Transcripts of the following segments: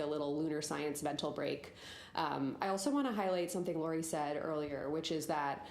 a little lunar science mental break. I also want to highlight something Lori said earlier, which is that,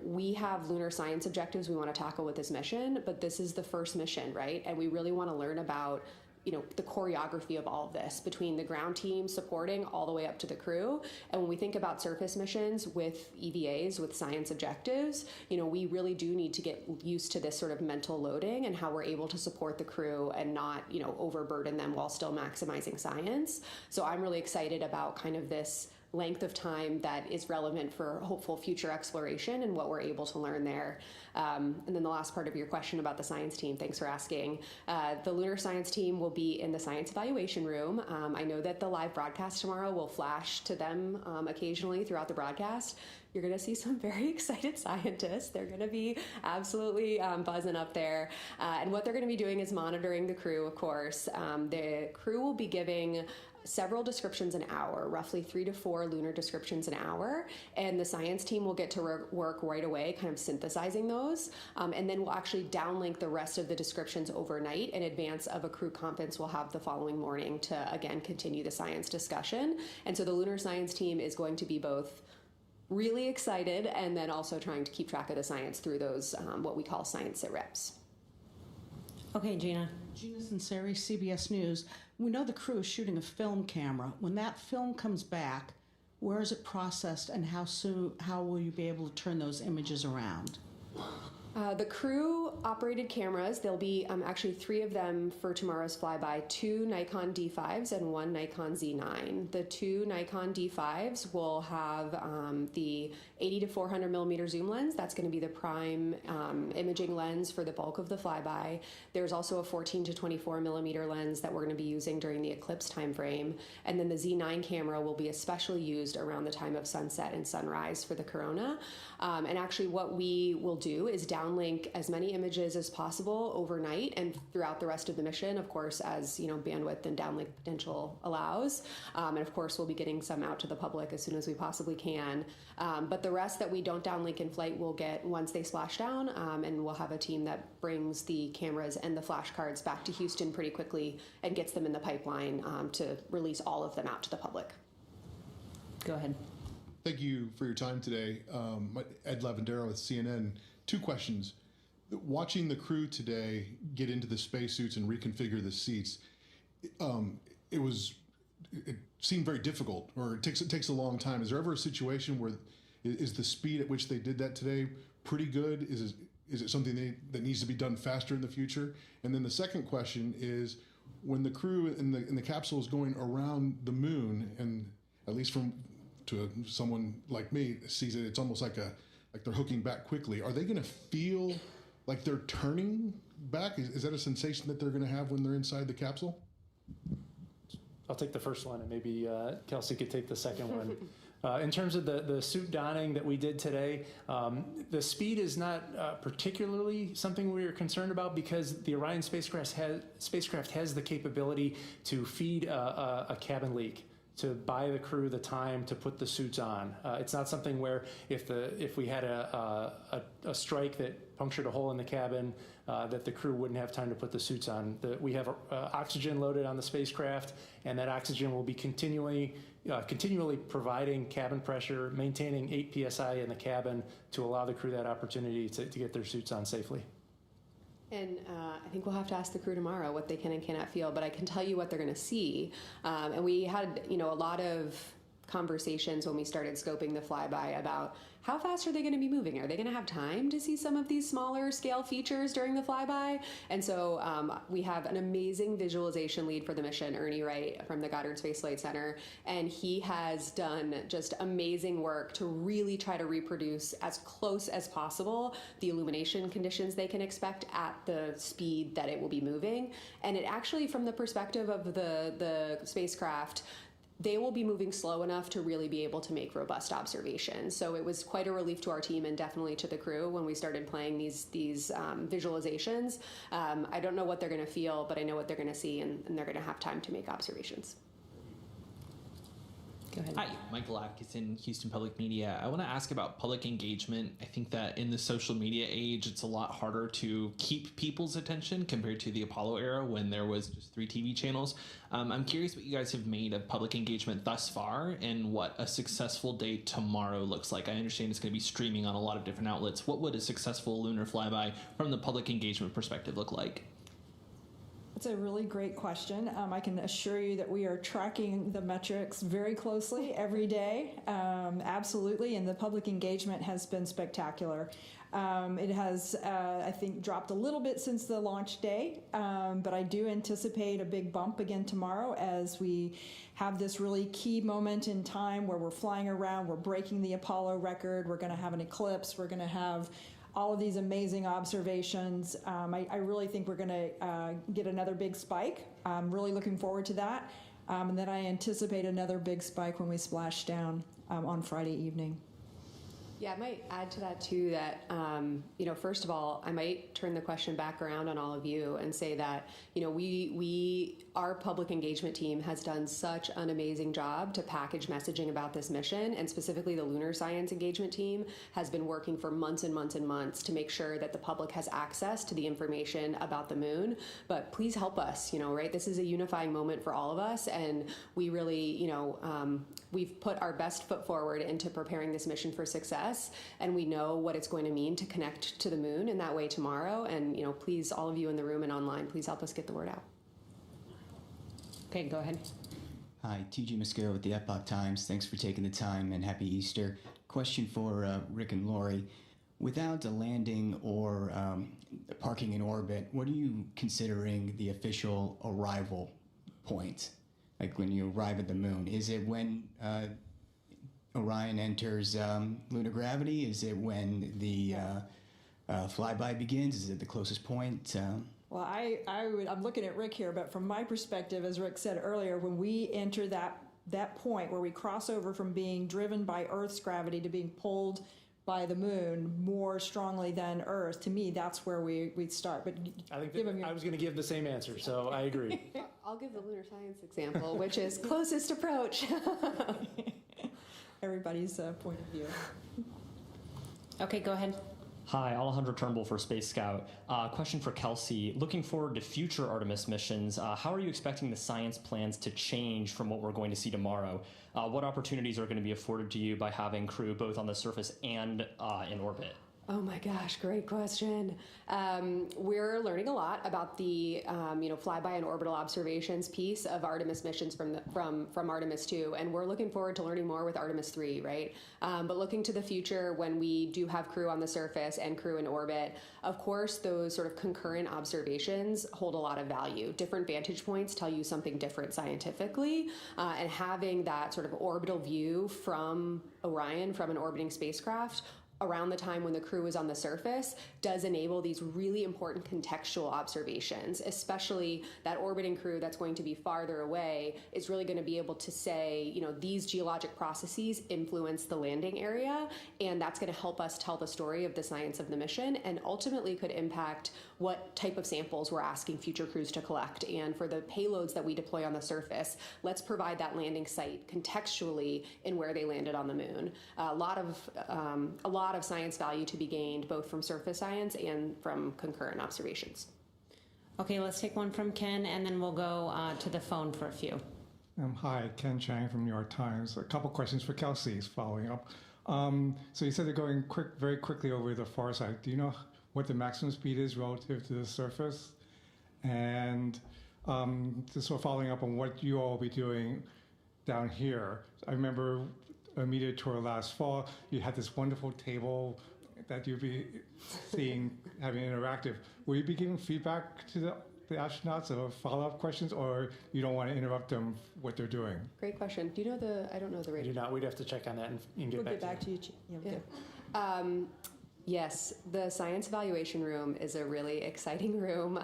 we have lunar science objectives we want to tackle with this mission, but this is the first mission, right? And we really want to learn about the choreography of all of this between the ground team supporting all the way up to the crew. And when we think about surface missions with EVAs, with science objectives, we really do need to get used to this sort of mental loading and how we're able to support the crew and not, overburden them while still maximizing science. So I'm really excited about kind of this length of time that is relevant for hopeful future exploration and what we're able to learn there. And then the last part of your question about the science team, thanks for asking. The lunar science team will be in the science evaluation room. I know that the live broadcast tomorrow will flash to them occasionally throughout the broadcast. You're going to see some very excited scientists. They're going to be absolutely buzzing up there. And what they're going to be doing is monitoring the crew, of course. The crew will be giving several descriptions an hour, roughly 3 to 4 lunar descriptions an hour. And the science team will get to work right away, kind of synthesizing those. And then we'll actually downlink the rest of the descriptions overnight in advance of a crew conference we'll have the following morning to, again, continue the science discussion. And so the lunar science team is going to be both really excited and then also trying to keep track of the science through those, what we call science sit reps. Okay, Gina. Gina Sinceri, CBS News. We know the crew is shooting a film camera. When that film comes back, where is it processed and how will you be able to turn those images around? The crew operated cameras. There'll be actually 3 of them for tomorrow's flyby, 2 Nikon D5s and 1 Nikon Z9. The 2 Nikon D5s will have the 80 to 400 millimeter zoom lens. That's going to be the prime imaging lens for the bulk of the flyby. There's also a 14 to 24 millimeter lens that we're going to be using during the eclipse timeframe. And then the Z9 camera will be especially used around the time of sunset and sunrise for the corona. And actually what we will do is downlink as many images as possible overnight and throughout the rest of the mission, of course, as bandwidth and downlink potential allows. And of course, we'll be getting some out to the public as soon as we possibly can. But the rest that we don't downlink in flight, we'll get once they splash down, and we'll have a team that brings the cameras and the flash cards back to Houston pretty quickly and gets them in the pipeline to release all of them out to the public. Go ahead. Thank you for your time today. Ed Lavendero with CNN. 2 questions. Watching the crew today get into the spacesuits and reconfigure the seats, it seemed very difficult, or it takes a long time. Is there ever a situation where is the speed at which they did that today pretty good? Is it something that needs to be done faster in the future? And then the second question is, when the crew in the capsule is going around the moon, and at least to someone like me sees it, it's almost like they're hooking back quickly. Are they going to feel like they're turning back? Is that a sensation that they're going to have when they're inside the capsule? I'll take the first one, and maybe Kelsey could take the second one. In terms of the suit donning that we did today, the speed is not particularly something we are concerned about because the Orion spacecraft has the capability to feed a cabin leak, to buy the crew the time to put the suits on. It's not something where if we had a strike that punctured a hole in the cabin, that the crew wouldn't have time to put the suits on. We have oxygen loaded on the spacecraft, and that oxygen will be continually providing cabin pressure, maintaining 8 psi in the cabin to allow the crew that opportunity to get their suits on safely. And I think we'll have to ask the crew tomorrow what they can and cannot feel, but I can tell you what they're going to see. And we had, a lot of conversations when we started scoping the flyby about how fast are they going to be moving? Are they going to have time to see some of these smaller scale features during the flyby? And so we have an amazing visualization lead for the mission, Ernie Wright from the Goddard Space Flight Center, and he has done just amazing work to really try to reproduce as close as possible the illumination conditions they can expect at the speed that it will be moving. And it actually, from the perspective of the spacecraft, they will be moving slow enough to really be able to make robust observations. So it was quite a relief to our team and definitely to the crew when we started playing these visualizations. I don't know what they're going to feel, but I know what they're going to see, and they're going to have time to make observations. Go ahead. Hi, Michael Atkinson, Houston Public Media. I want to ask about public engagement. I think that in the social media age, it's a lot harder to keep people's attention compared to the Apollo era when there was just 3 TV channels. I'm curious what you guys have made of public engagement thus far and what a successful day tomorrow looks like. I understand it's going to be streaming on a lot of different outlets. What would a successful lunar flyby from the public engagement perspective look like? That's a really great question. I can assure you that we are tracking the metrics very closely every day, absolutely, and the public engagement has been spectacular. It has, I think, dropped a little bit since the launch day, but I do anticipate a big bump again tomorrow as we have this really key moment in time where we're flying around, we're breaking the Apollo record, we're going to have an eclipse, we're going to have all of these amazing observations. I really think we're going to get another big spike. I'm really looking forward to that. And then I anticipate another big spike when we splash down on Friday evening. Yeah, I might add to that too that, first of all, I might turn the question back around on all of you and say that, our public engagement team has done such an amazing job to package messaging about this mission, and specifically the lunar science engagement team has been working for months and months and months to make sure that the public has access to the information about the moon. But please help us, right? This is a unifying moment for all of us, and we really, we've put our best foot forward into preparing this mission for success, and we know what it's going to mean to connect to the moon in that way tomorrow. And, please, all of you in the room and online, please help us get the word out. Okay, go ahead. Hi, TG Mosquero with the Epoch Times. Thanks for taking the time and happy Easter. Question for Rick and Lori. Without a landing or parking in orbit, what are you considering the official arrival point? Like when you arrive at the moon? Is it when Orion enters lunar gravity? Is it when the flyby begins? Is it the closest point? Well, I'm looking at Rick here, but from my perspective, as Rick said earlier, when we enter that point where we cross over from being driven by Earth's gravity to being pulled by the moon more strongly than Earth, to me, that's where we'd start. But I think I was going to give the same answer, so I agree. I'll give the lunar science example, which is closest approach. Everybody's point of view. Okay, go ahead. Hi, Alejandro Turnbull for Space Scout. Question for Kelsey. Looking forward to future Artemis missions, how are you expecting the science plans to change from what we're going to see tomorrow? What opportunities are going to be afforded to you by having crew both on the surface and in orbit? Oh my gosh, great question. We're learning a lot about the flyby and orbital observations piece of Artemis missions from Artemis 2, and we're looking forward to learning more with Artemis 3, right? But looking to the future, when we do have crew on the surface and crew in orbit, of course, those sort of concurrent observations hold a lot of value. Different vantage points tell you something different scientifically, and having that sort of orbital view from Orion, from an orbiting spacecraft, around the time when the crew is on the surface does enable these really important contextual observations, especially that orbiting crew that's going to be farther away is really going to be able to say, these geologic processes influence the landing area, and that's going to help us tell the story of the science of the mission and ultimately could impact what type of samples we're asking future crews to collect. And for the payloads that we deploy on the surface, let's provide that landing site contextually in where they landed on the moon. A lot of science value to be gained both from surface science and from concurrent observations. Okay, let's take one from Ken, and then we'll go to the phone for a few. Hi, Ken Chang from New York Times. A couple questions for Kelsey following up. So you said they're going very quickly over the far side. Do you know what the maximum speed is relative to the surface? And just sort of following up on what you all will be doing down here. I remember a media tour last fall, you had this wonderful table that you'd be seeing, having interactive. Will you be giving feedback to the astronauts or follow-up questions, or you don't want to interrupt them what they're doing? Great question. Do you know I don't know the We rate. do not. We'd have to check on that and get We'll back get back to you. to you. Yeah. Yes, the science evaluation room is a really exciting room.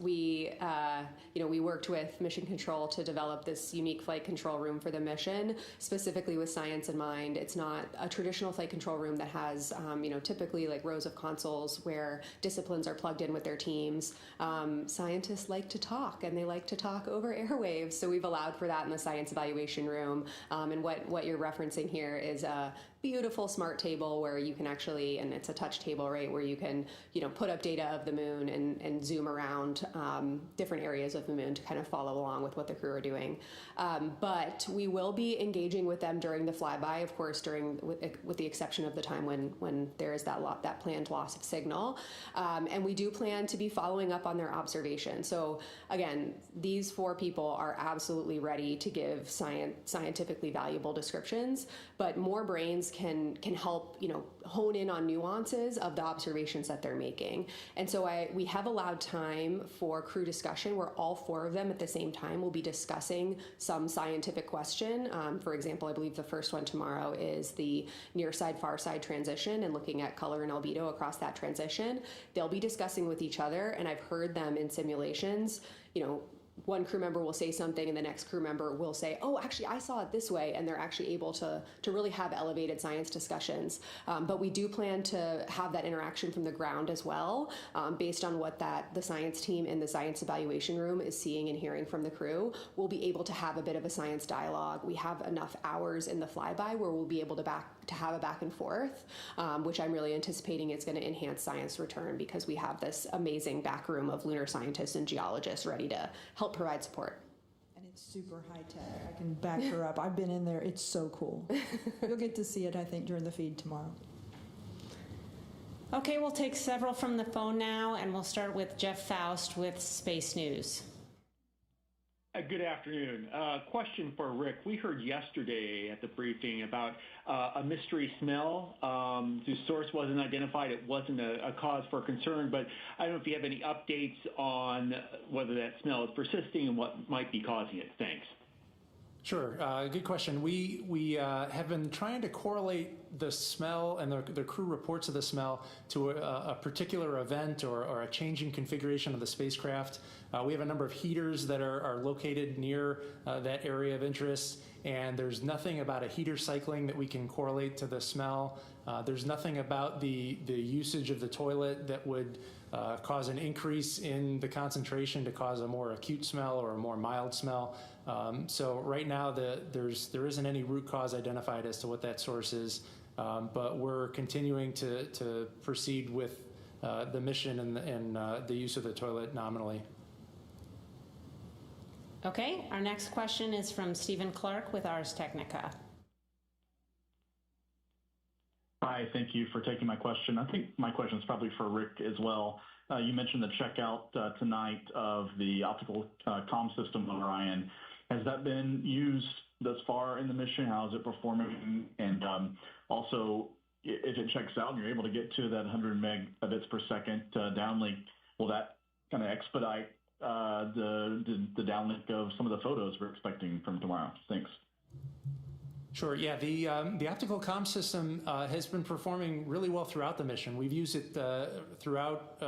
We worked with Mission Control to develop this unique flight control room for the mission, specifically with science in mind. It's not a traditional flight control room that has, typically like rows of consoles where disciplines are plugged in with their teams. Scientists like to talk, and they like to talk over airwaves, so we've allowed for that in the science evaluation room. And what you're referencing here is a beautiful smart table where you can actually, and it's a touch table, right, where you can, put up data of the moon and zoom around different areas of the moon to kind of follow along with what the crew are doing. But we will be engaging with them during the flyby, of course, with the exception of the time when there is that planned loss of signal. And we do plan to be following up on their observation. So again, these 4 people are absolutely ready to give scientifically valuable descriptions, but more brains can help hone in on nuances of the observations that they're making. And so we have allowed time for crew discussion where all 4 of them at the same time will be discussing some scientific question. For example, I believe the first one tomorrow is the near side far side transition and looking at color and albedo across that transition. They'll be discussing with each other, and I've heard them in simulations, one crew member will say something and the next crew member will say, oh, actually, I saw it this way. And they're actually able to really have elevated science discussions. But we do plan to have that interaction from the ground as well, based on what the science team in the science evaluation room is seeing and hearing from the crew. We'll be able to have a bit of a science dialogue. We have enough hours in the flyby where we'll be able to have a back and forth, which I'm really anticipating is going to enhance science return because we have this amazing back room of lunar scientists and geologists ready to help provide support. And it's super high tech. I can back her up. I've been in there. It's so cool. You'll get to see it, I think, during the feed tomorrow. Okay, we'll take several from the phone now, and we'll start with Jeff Faust with Space News. Good afternoon. Question for Rick. We heard yesterday at the briefing about a mystery smell whose source wasn't identified. It wasn't a cause for concern, but I don't know if you have any updates on whether that smell is persisting and what might be causing it. Thanks. Sure. Good question. We have been trying to correlate the smell and the crew reports of the smell to a particular event or a changing configuration of the spacecraft. We have a number of heaters that are located near that area of interest, and there's nothing about a heater cycling that we can correlate to the smell. There's nothing about the usage of the toilet that would cause an increase in the concentration to cause a more acute smell or a more mild smell. So right now there isn't any root cause identified as to what that source is, but we're continuing to proceed with the mission and the use of the toilet nominally. Okay, our next question is from Stephen Clark with Ars Technica. Hi, thank you for taking my question. I think my question is probably for Rick as well. You mentioned the checkout tonight of the optical comm system on Orion. Has that been used thus far in the mission? How is it performing? And also, if it checks out and you're able to get to that 100 megabits per second downlink, will that kind of expedite the downlink of some of the photos we're expecting from tomorrow? Thanks. Sure. Yeah, the optical comm system has been performing really well throughout the mission. We've used it throughout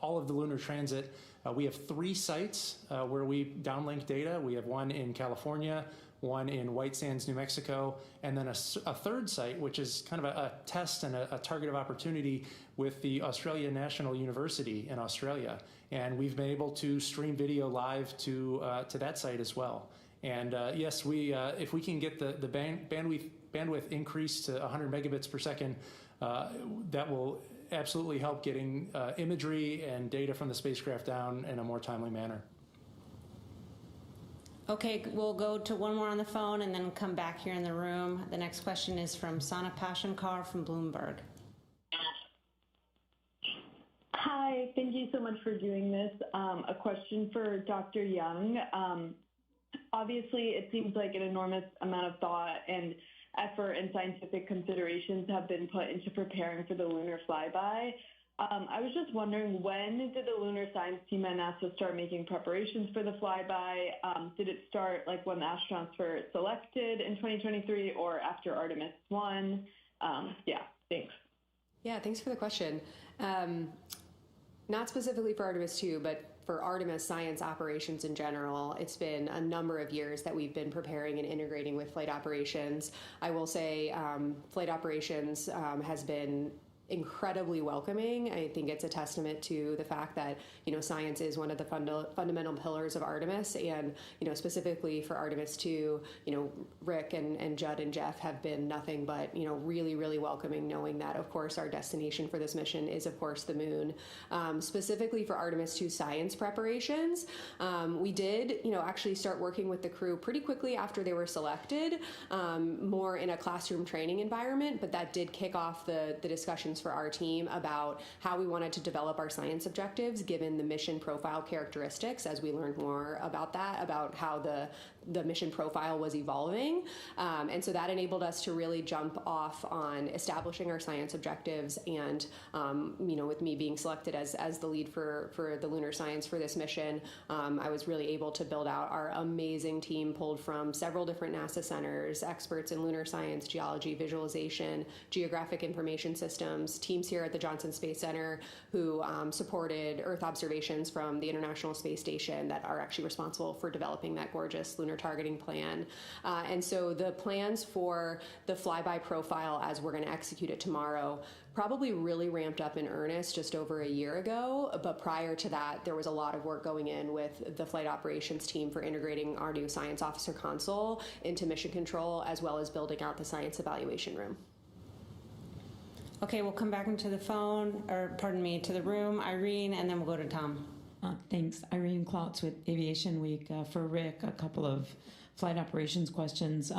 all of the lunar transit. We have 3 sites where we downlink data. We have one in California, one in White Sands, New Mexico, and then a third site, which is kind of a test and a target of opportunity with the Australian National University in Australia. And we've been able to stream video live to that site as well. And yes, if we can get the bandwidth increased to 100 megabits per second, that will absolutely help getting imagery and data from the spacecraft down in a more timely manner. Okay, we'll go to one more on the phone and then come back here in the room. The next question is from Sana Pashankar from Bloomberg. Hi, thank you so much for doing this. A question for Dr. Young. Obviously, it seems like an enormous amount of thought and effort and scientific considerations have been put into preparing for the lunar flyby. I was just wondering, when did the lunar science team at NASA start making preparations for the flyby? Did it start like when the astronauts were selected in 2023 or after Artemis 1? Yeah, thanks. Yeah, thanks for the question. Not specifically for Artemis 2, but for Artemis science operations in general, it's been a number of years that we've been preparing and integrating with flight operations. I will say flight operations has been incredibly welcoming. I think it's a testament to the fact that, science is one of the fundamental pillars of Artemis, and, specifically for Artemis 2, Rick and Judd and Jeff have been nothing but, really, really welcoming, knowing that, of course, our destination for this mission is, of course, the moon. Specifically for Artemis 2 science preparations, we did, actually start working with the crew pretty quickly after they were selected, more in a classroom training environment, but that did kick off the discussions for our team about how we wanted to develop our science objectives given the mission profile characteristics as we learned more about that, about how the mission profile was evolving. And so that enabled us to really jump off on establishing our science objectives. And, with me being selected as the lead for the lunar science for this mission, I was really able to build out our amazing team pulled from several different NASA centers, experts in lunar science, geology, visualization, geographic information systems, teams here at the Johnson Space Center who supported Earth observations from the International Space Station that are actually responsible for developing that gorgeous lunar targeting plan. And so the plans for the flyby profile as we're going to execute it tomorrow probably really ramped up in earnest just over a year ago. But prior to that, there was a lot of work going in with the flight operations team for integrating our new science officer console into mission control, as well as building out the science evaluation room. Okay, we'll come back into the phone, or pardon me, to the room. Irene, and then we'll go to Tom. Thanks. Irene Klotz with Aviation Week. For Rick, a couple of flight operations questions.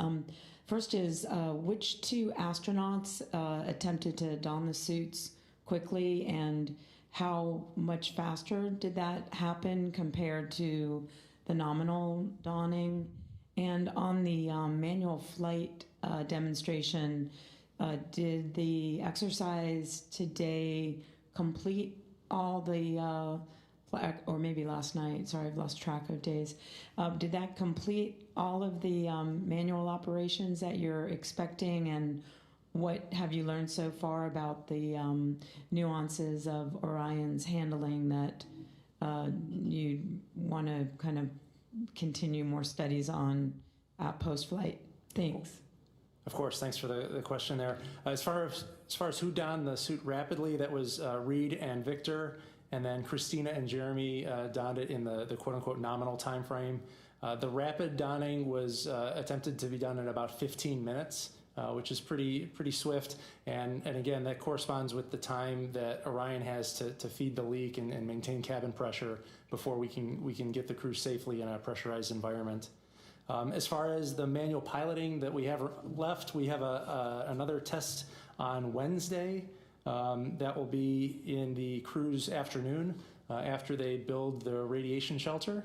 First is, which two astronauts attempted to don the suits quickly, and how much faster did that happen compared to the nominal donning? And on the manual flight demonstration, did the exercise today complete all the or maybe last night, sorry, I've lost track of days. Did that complete all of the manual operations that you're expecting, and what have you learned so far about the nuances of Orion's handling that you want to kind of continue more studies on post-flight? Thanks. Of course, thanks for the question there. As far as who donned the suit rapidly, that was Reed and Victor, and then Christina and Jeremy donned it in the quote-unquote nominal time frame. The rapid donning was attempted to be done in about 15 minutes, which is pretty swift. And again, that corresponds with the time that Orion has to feed the leak and maintain cabin pressure before we can get the crew safely in a pressurized environment. As far as the manual piloting that we have left, we have another test on Wednesday that will be in the crew's afternoon after they build the radiation shelter.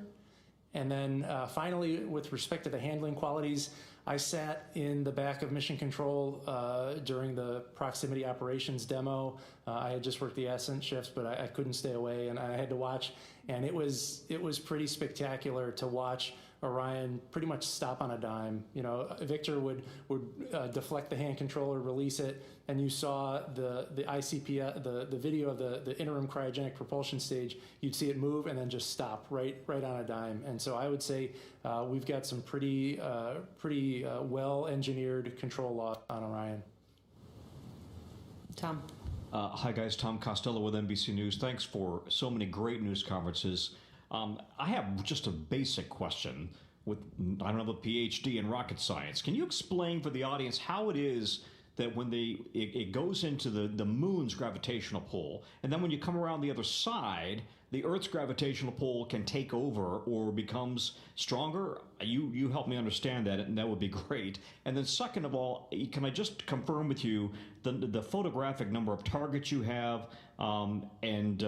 And then finally, with respect to the handling qualities, I sat in the back of Mission Control during the proximity operations demo. I had just worked the ascent shifts, but I couldn't stay away, and I had to watch. And it was pretty spectacular to watch Orion pretty much stop on a dime. Victor would deflect the hand controller, release it, and you saw the ICP, the video of the interim cryogenic propulsion stage. You'd see it move and then just stop right on a dime. And so I would say we've got some pretty well engineered control law on Orion. Tom. Hi guys, Tom Costello with NBC News. Thanks for so many great news conferences. I have just a basic question. I don't have a PhD in rocket science. Can you explain for the audience how it is that when it goes into the moon's gravitational pull, and then when you come around the other side, the Earth's gravitational pull can take over or becomes stronger? You help me understand that, and that would be great. And then second of all, can I just confirm with you the photographic number of targets you have, and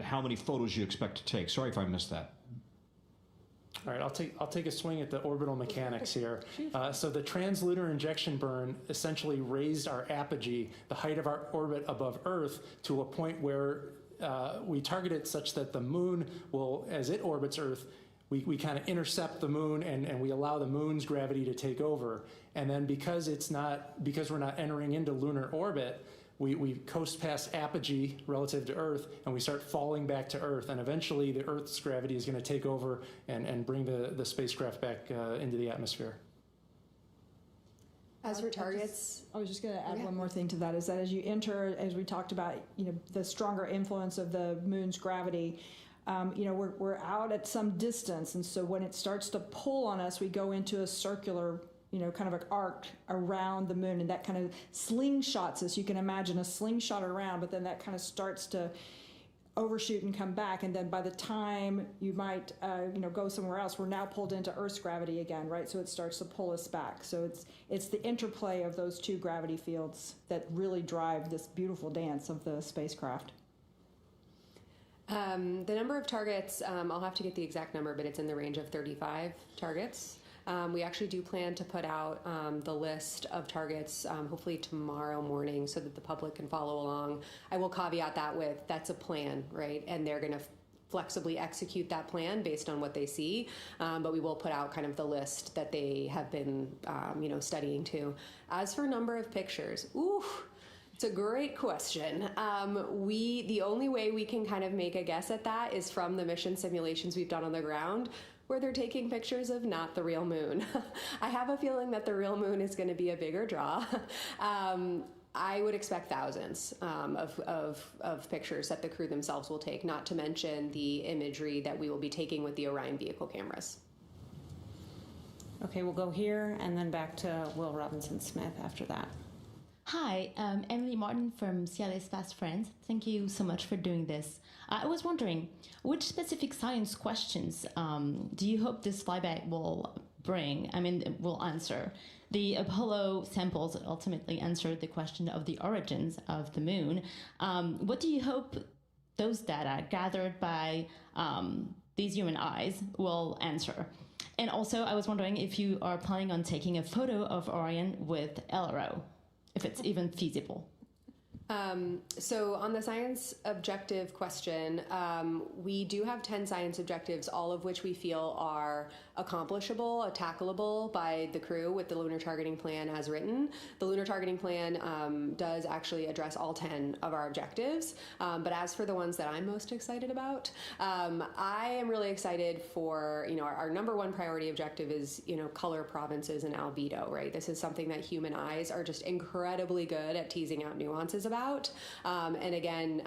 how many photos you expect to take? Sorry if I missed that. All right, I'll take a swing at the orbital mechanics here. So the translunar injection burn essentially raised our apogee, the height of our orbit above Earth, to a point where we target it such that the moon will, as it orbits Earth, we kind of intercept the moon and we allow the moon's gravity to take over. And then because we're not entering into lunar orbit, we coast past apogee relative to Earth, and we start falling back to Earth, and eventually the Earth's gravity is going to take over and bring the spacecraft back into the atmosphere. As for targets, I was just going to add one more thing to that, is that as you enter, as we talked about, the stronger influence of the moon's gravity, we're out at some distance, and so when it starts to pull on us, we go into a circular, kind of an arc around the moon, and that kind of slingshots us. You can imagine a slingshot around, but then that kind of starts to overshoot and come back, and then by the time you might go somewhere else, we're now pulled into Earth's gravity again, right? So it starts to pull us back. So it's the interplay of those two gravity fields that really drive this beautiful dance of the spacecraft. The number of targets, I'll have to get the exact number, but it's in the range of 35 targets. We actually do plan to put out the list of targets hopefully tomorrow morning so that the public can follow along. I will caveat that with that's a plan, right? And they're going to flexibly execute that plan based on what they see. But we will put out kind of the list that they have been, studying too. As for number of pictures, it's a great question. The only way we can kind of make a guess at that is from the mission simulations we've done on the ground, where they're taking pictures of not the real moon. I have a feeling that the real moon is going to be a bigger draw. I would expect thousands of pictures that the crew themselves will take, not to mention the imagery that we will be taking with the Orion vehicle cameras. Okay, we'll go here and then back to Will Robinson-Smith after that. Hi, Emily Martin from CLA's Fast Friends. Thank you so much for doing this. I was wondering, which specific science questions do you hope this flyback will will answer? The Apollo samples ultimately answered the question of the origins of the moon. What do you hope those data gathered by these human eyes will answer? And also, I was wondering if you are planning on taking a photo of Orion with LRO, if it's even feasible. So on the science objective question, we do have 10 science objectives, all of which we feel are accomplishable, tackleable by the crew with the lunar targeting plan as written. The lunar targeting plan does actually address all 10 of our objectives. But as for the ones that I'm most excited about, I am really excited for, our number one priority objective is, color provinces and albedo, right? This is something that human eyes are just incredibly good at teasing out nuances about. And again,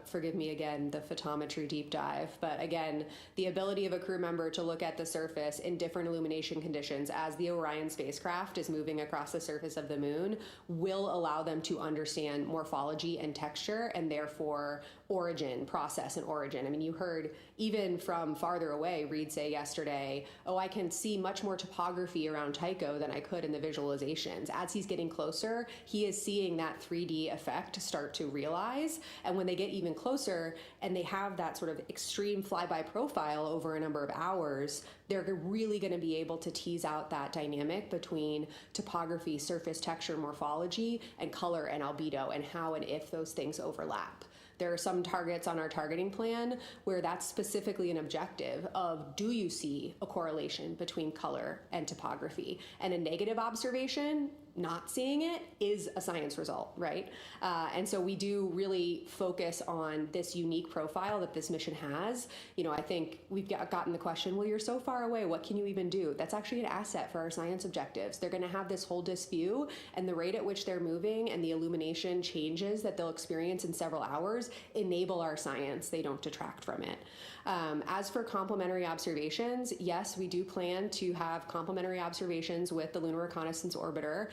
forgive me again, the photometry deep dive, but again, the ability of a crew member to look at the surface in different illumination conditions as the Orion spacecraft is moving across the surface of the moon will allow them to understand morphology and texture, and therefore origin, process and origin. I mean, you heard even from farther away, Reed say yesterday, I can see much more topography around Tycho than I could in the visualizations. As he's getting closer, he is seeing that 3D effect start to realize. And when they get even closer and they have that sort of extreme flyby profile over a number of hours, they're really going to be able to tease out that dynamic between topography, surface texture, morphology, and color and albedo, and how and if those things overlap. There are some targets on our targeting plan where that's specifically an objective of, do you see a correlation between color and topography? And a negative observation, not seeing it, is a science result, right? And so we do really focus on this unique profile that this mission has. I think we've gotten the question, well, you're so far away, what can you even do? That's actually an asset for our science objectives. They're going to have this whole disk view, and the rate at which they're moving and the illumination changes that they'll experience in several hours enable our science. They don't detract from it. As for complementary observations, yes, we do plan to have complementary observations with the Lunar Reconnaissance Orbiter.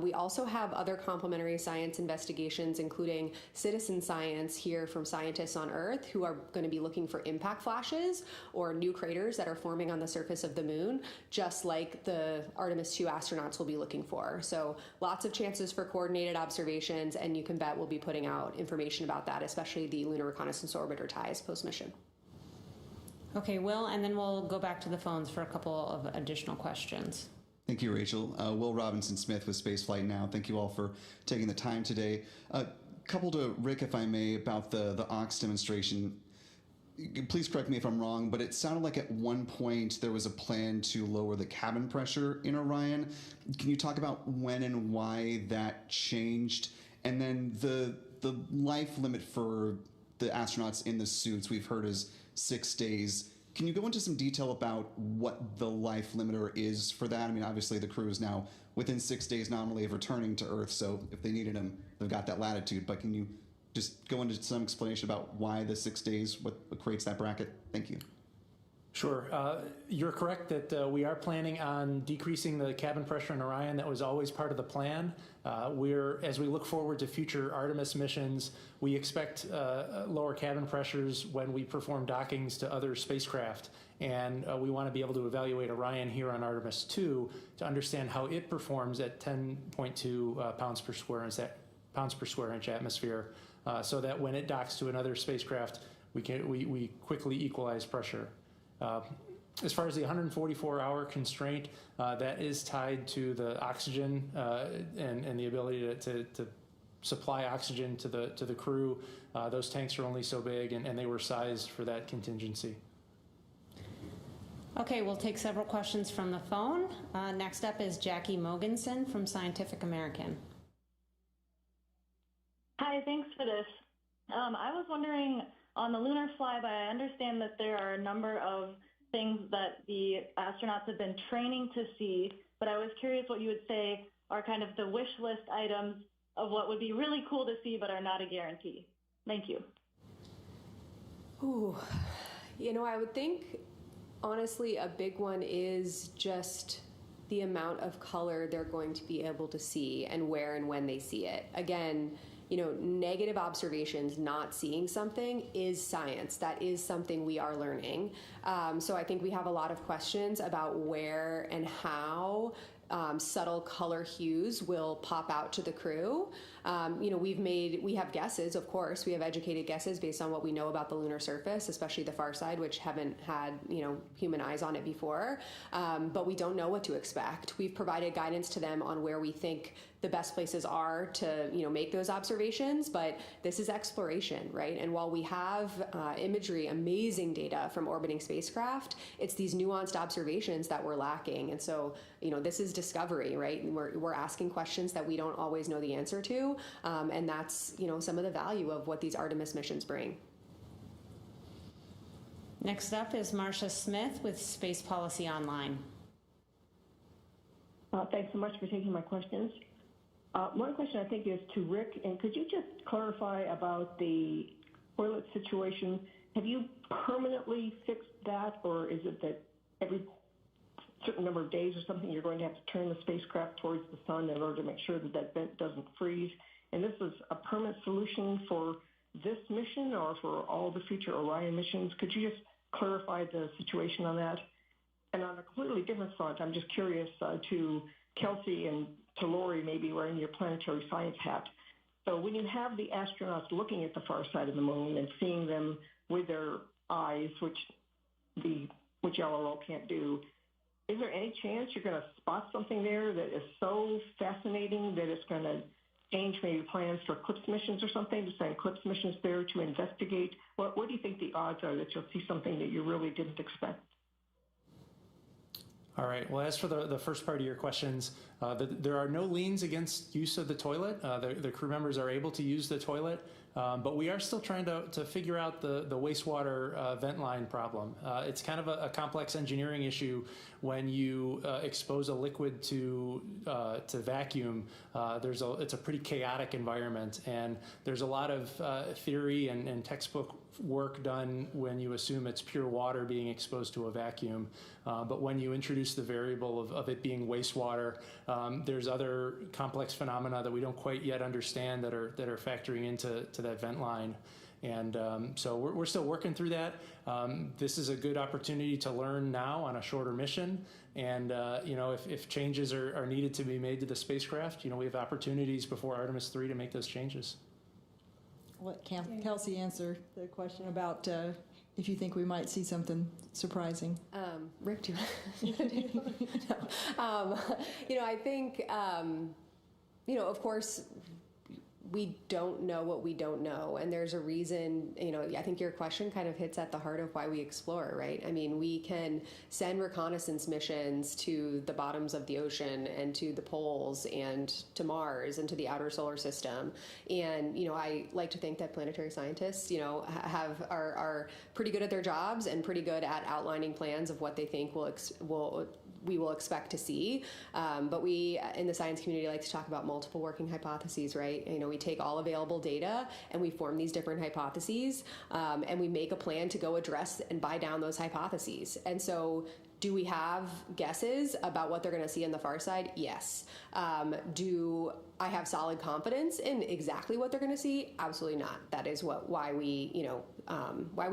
We also have other complementary science investigations, including citizen science here from scientists on Earth who are going to be looking for impact flashes or new craters that are forming on the surface of the moon, just like the Artemis 2 astronauts will be looking for. So lots of chances for coordinated observations, and you can bet we'll be putting out information about that, especially the Lunar Reconnaissance Orbiter ties post-mission. Okay, Will, and then we'll go back to the phones for a couple of additional questions. Thank you, Rachel. Will Robinson-Smith with Spaceflight Now. Thank you all for taking the time today. Couple to Rick, if I may, about the Ox demonstration. Please correct me if I'm wrong, but it sounded like at one point there was a plan to lower the cabin pressure in Orion. Can you talk about when and why that changed? And then the life limit for the astronauts in the suits we've heard is 6 days. Can you go into some detail about what the life limiter is for that? I mean, obviously the crew is now within 6 days nominally of returning to Earth, so if they needed them, they've got that latitude. But can you just go into some explanation about why the 6 days, what creates that bracket? Thank you. Sure. You're correct that we are planning on decreasing the cabin pressure in Orion. That was always part of the plan. As we look forward to future Artemis missions, we expect lower cabin pressures when we perform dockings to other spacecraft. And we want to be able to evaluate Orion here on Artemis 2 to understand how it performs at 10.2 pounds per square inch atmosphere, so that when it docks to another spacecraft, we quickly equalize pressure. As far as the 144-hour constraint, that is tied to the oxygen and the ability to supply oxygen to the crew. Those tanks are only so big, and they were sized for that contingency. Okay, we'll take several questions from the phone. Next up is Jackie Mogensen from Scientific American. Hi, thanks for this. I was wondering, on the lunar flyby, I understand that there are a number of things that the astronauts have been training to see, but I was curious what you would say are kind of the wish list items of what would be really cool to see but are not a guarantee. Thank you. Ooh, I would think, honestly, a big one is just the amount of color they're going to be able to see and where and when they see it. Again, negative observations, not seeing something, is science. That is something we are learning. So I think we have a lot of questions about where and how subtle color hues will pop out to the crew. We have guesses, of course. We have educated guesses based on what we know about the lunar surface, especially the far side, which haven't had, human eyes on it before. But we don't know what to expect. We've provided guidance to them on where we think the best places are to, make those observations, but this is exploration, right? And while we have imagery, amazing data from orbiting spacecraft, it's these nuanced observations that we're lacking. And so, this is discovery, right? And we're asking questions that we don't always know the answer to. And that's, some of the value of what these Artemis missions bring. Next up is Marcia Smith with Space Policy Online. Thanks so much for taking my questions. One question I think is to Rick, and could you just clarify about the toilet situation? Have you permanently fixed that, or is it that every certain number of days or something you're going to have to turn the spacecraft towards the sun in order to make sure that that vent doesn't freeze? And this is a permanent solution for this mission or for all the future Orion missions? Could you just clarify the situation on that? And on a completely different front, I'm just curious to Kelsey and to Lori, maybe wearing your planetary science hat. So when you have the astronauts looking at the far side of the moon and seeing them with their eyes, which LRO can't do, is there any chance you're going to spot something there that is so fascinating that it's going to change maybe plans for CLIPS missions or something, to send CLIPS missions there to investigate? What do you think the odds are that you'll see something that you really didn't expect? All right. Well, as for the first part of your questions, there are no liens against use of the toilet. The crew members are able to use the toilet, but we are still trying to figure out the wastewater vent line problem. It's kind of a complex engineering issue when you expose a liquid to vacuum. It's a pretty chaotic environment, and there's a lot of theory and textbook work done when you assume it's pure water being exposed to a vacuum. But when you introduce the variable of it being wastewater, there's other complex phenomena that we don't quite yet understand that are factoring into that vent line. And so we're still working through that. This is a good opportunity to learn now on a shorter mission. And, if changes are needed to be made to the spacecraft, we have opportunities before Artemis 3 to make those changes. Let Kelsey answer the question about if you think we might see something surprising. Rick, do you want to no. I think, of course, we don't know what we don't know. And there's a reason, I think your question kind of hits at the heart of why we explore, right? I mean, we can send reconnaissance missions to the bottoms of the ocean and to the poles and to Mars and to the outer solar system. And, I like to think that planetary scientists, are pretty good at their jobs and pretty good at outlining plans of what they think we will expect to see. But we in the science community like to talk about multiple working hypotheses, right? We take all available data and we form these different hypotheses, and we make a plan to go address and buy down those hypotheses. And so do we have guesses about what they're going to see on the far side? Yes. Do I have solid confidence in exactly what they're going to see? Absolutely not. That is why we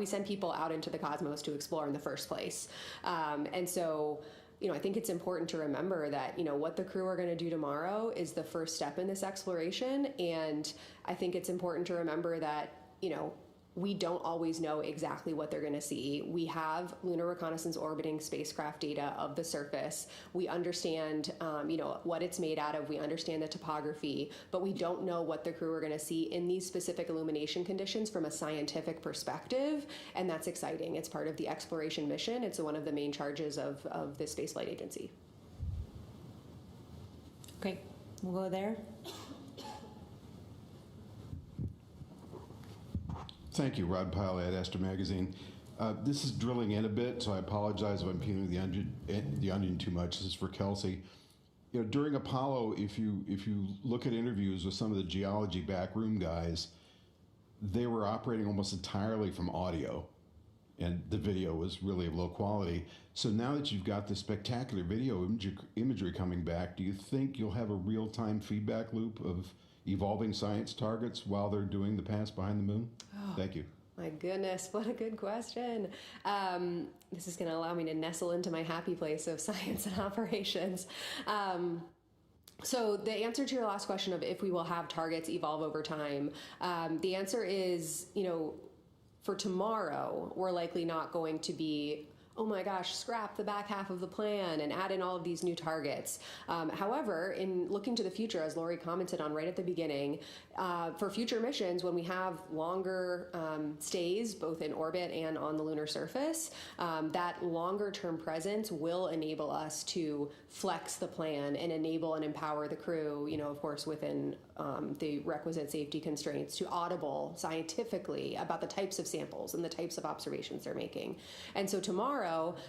send people out into the cosmos to explore in the first place. And so, I think it's important to remember that, what the crew are going to do tomorrow is the first step in this exploration. And I think it's important to remember that, we don't always know exactly what they're going to see. We have lunar reconnaissance orbiting spacecraft data of the surface. We understand, what it's made out of. We understand the topography, but we don't know what the crew are going to see in these specific illumination conditions from a scientific perspective. And that's exciting. It's part of the exploration mission. It's one of the main charges of the Spaceflight Agency. Okay, we'll go there. Thank you, Rod Pyle at Astro Magazine. This is drilling in a bit, so I apologize if I'm peeling the onion too much. This is for Kelsey. During Apollo, if you look at interviews with some of the geology backroom guys, they were operating almost entirely from audio, and the video was really of low quality. So now that you've got this spectacular video imagery coming back, do you think you'll have a real-time feedback loop of evolving science targets while they're doing the pass behind the moon? Oh, thank you. My goodness, what a good question. This is going to allow me to nestle into my happy place of science and operations. So the answer to your last question of if we will have targets evolve over time, the answer is, for tomorrow, we're likely not going to be, oh my gosh, scrap the back half of the plan and add in all of these new targets. However, in looking to the future, as Lori commented on right at the beginning, for future missions, when we have longer stays, both in orbit and on the lunar surface, that longer term presence will enable us to flex the plan and enable and empower the crew, of course, within the requisite safety constraints, to audible scientifically about the types of samples and the types of observations they're making. And so tomorrow,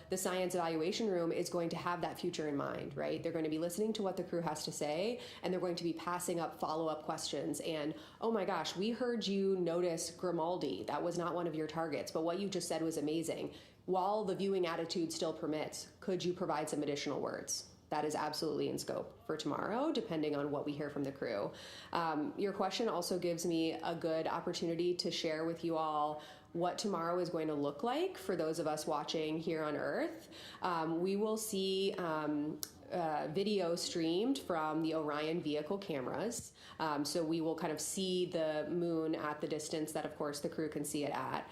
the science evaluation room is going to have that future in mind, right? They're going to be listening to what the crew has to say, and they're going to be passing up follow-up questions. And, oh my gosh, we heard you notice Grimaldi. That was not one of your targets, but what you just said was amazing. While the viewing attitude still permits, could you provide some additional words? That is absolutely in scope for tomorrow, depending on what we hear from the crew. Your question also gives me a good opportunity to share with you all what tomorrow is going to look like for those of us watching here on Earth. We will see video streamed from the Orion vehicle cameras. So we will kind of see the moon at the distance that, of course, the crew can see it at.